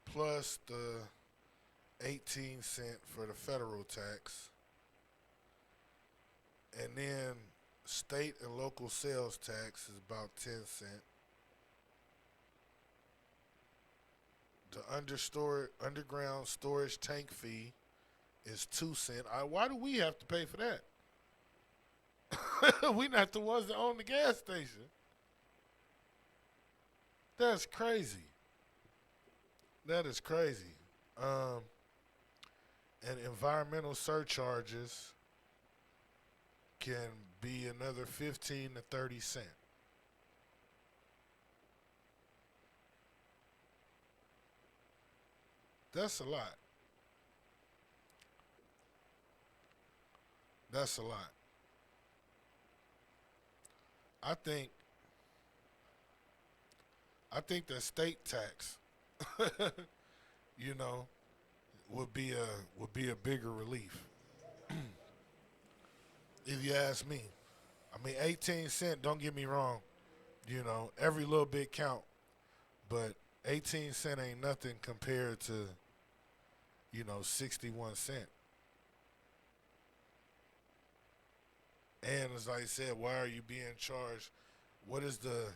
plus the 18 cent for the federal tax. And then state and local sales tax is about 10 cents. The underground storage tank fee is 2 cents. Why do we have to pay for that? We're not the ones that own the gas station. That's crazy. That is crazy. And environmental surcharges can be another 15 to 30 cents. That's a lot. That's a lot. I think the state tax, you know, would be a bigger relief. If you ask me. I mean, 18 cents, don't get me wrong, you know, every little bit count, but 18 cents ain't nothing compared to, you know, 61 cents. And as I said, why are you being charged? What is the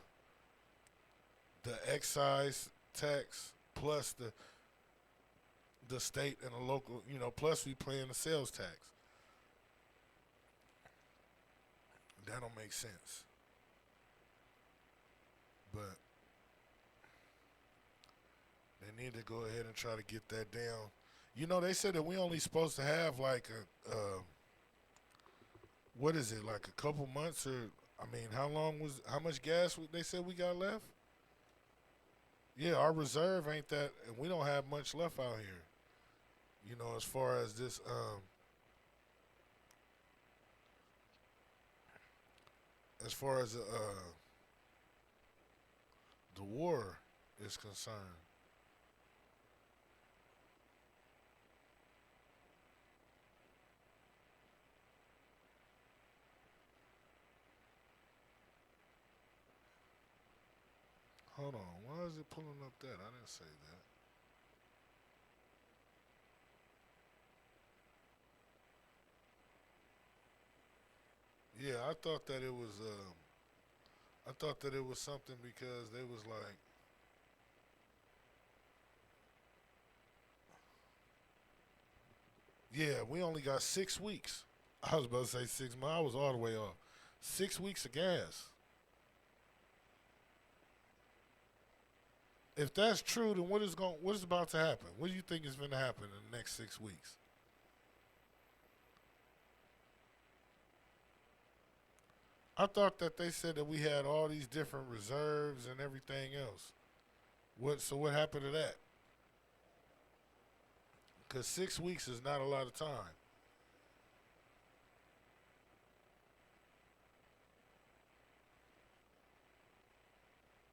excise tax plus the state and the local, you know, plus we paying the sales tax? That don't make sense. But they need to go ahead and try to get that down. You know, they said that we only supposed to have like what is it, like a couple months, or I mean, how much gas they said we got left? Yeah, our reserve ain't that, and we don't have much left out here. You know, as far as this the war is concerned. Hold on, why is it pulling up that? I didn't say that. Yeah, I thought that it was something because they was like, yeah, we only got 6 weeks. I was about to say 6 months. I was all the way off. 6 weeks of gas. If that's true, then what is about to happen? What do you think is going to happen in the next 6 weeks? I thought that they said that we had all these different reserves and everything else. So what happened to that? Because 6 weeks is not a lot of time.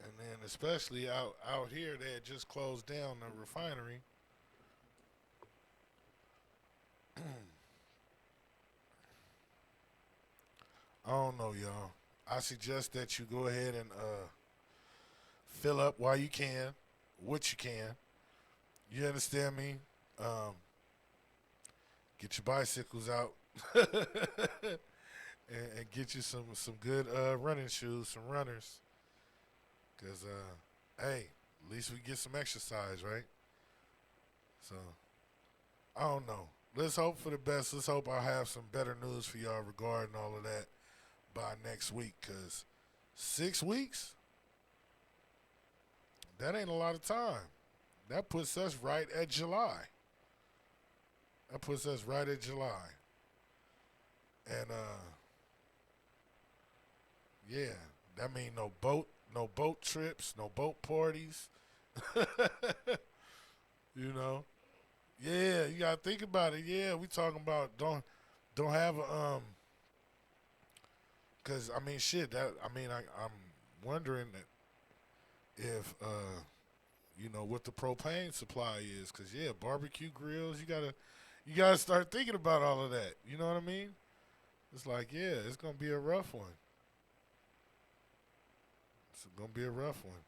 And then especially out here, they had just closed down the refinery. I don't know, y'all. I suggest that you go ahead and fill up while you can, what you can. You understand me? Get your bicycles out and get you some good running shoes, some runners. Because, hey, at least we get some exercise, right? So, I don't know. Let's hope for the best. Let's hope I'll have some better news for y'all regarding all of that by next week. Because 6 weeks, that ain't a lot of time. That puts us right at July. And, yeah, that mean no boat trips, no boat parties. You know? Yeah, you gotta think about it. Yeah, we talking about don't have a cause I mean shit I'm wondering if you know what the propane supply is, cause yeah, barbecue grills, you gotta start thinking about all of that. You know what I mean? It's like, yeah, it's gonna be a rough one. It's gonna be a rough one.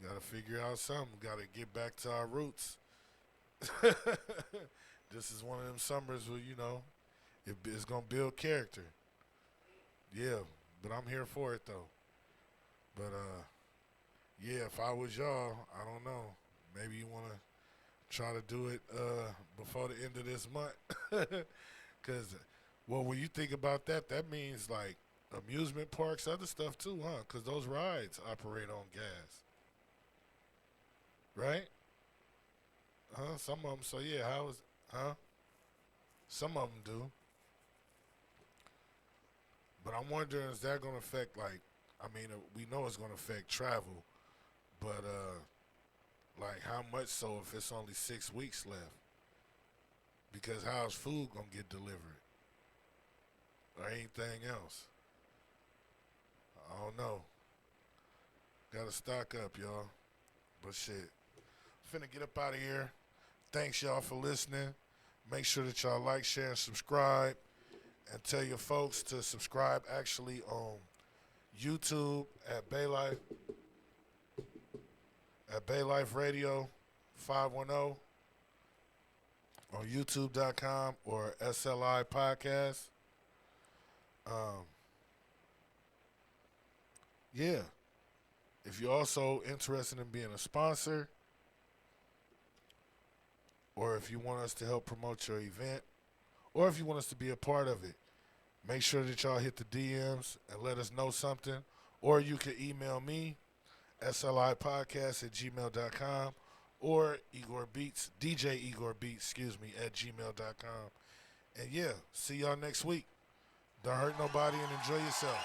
Gotta figure out something. Gotta get back to our roots. This is one of them summers where, you know, it's gonna build character. Yeah, but I'm here for it though. But yeah, if I was y'all, I don't know. Maybe you wanna try to do it before the end of this month. Cause well, when you think about that, that means like amusement parks, other stuff too, huh? Cause those rides operate on gas. Right? Some of them. So yeah, some of them do. But I'm wondering, is that going to affect, like, I mean, we know it's going to affect travel, but like how much so if it's only 6 weeks left? Because how's food going to get delivered? Or anything else? I don't know. Got to stock up, y'all. But shit. Finna get up out of here. Thanks y'all for listening. Make sure that y'all like, share, and subscribe. And tell your folks to subscribe actually on YouTube at Baylife. At Baylife Radio 510. On YouTube.com or SLI Podcast. Yeah. If you're also interested in being a sponsor, or if you want us to help promote your event, or if you want us to be a part of it, make sure that y'all hit the DMs and let us know something. Or you can email me, slipodcast@gmail.com, or Igor Beats, DJ Igor Beats, @gmail.com. And yeah, see y'all next week. Don't hurt nobody and enjoy yourself.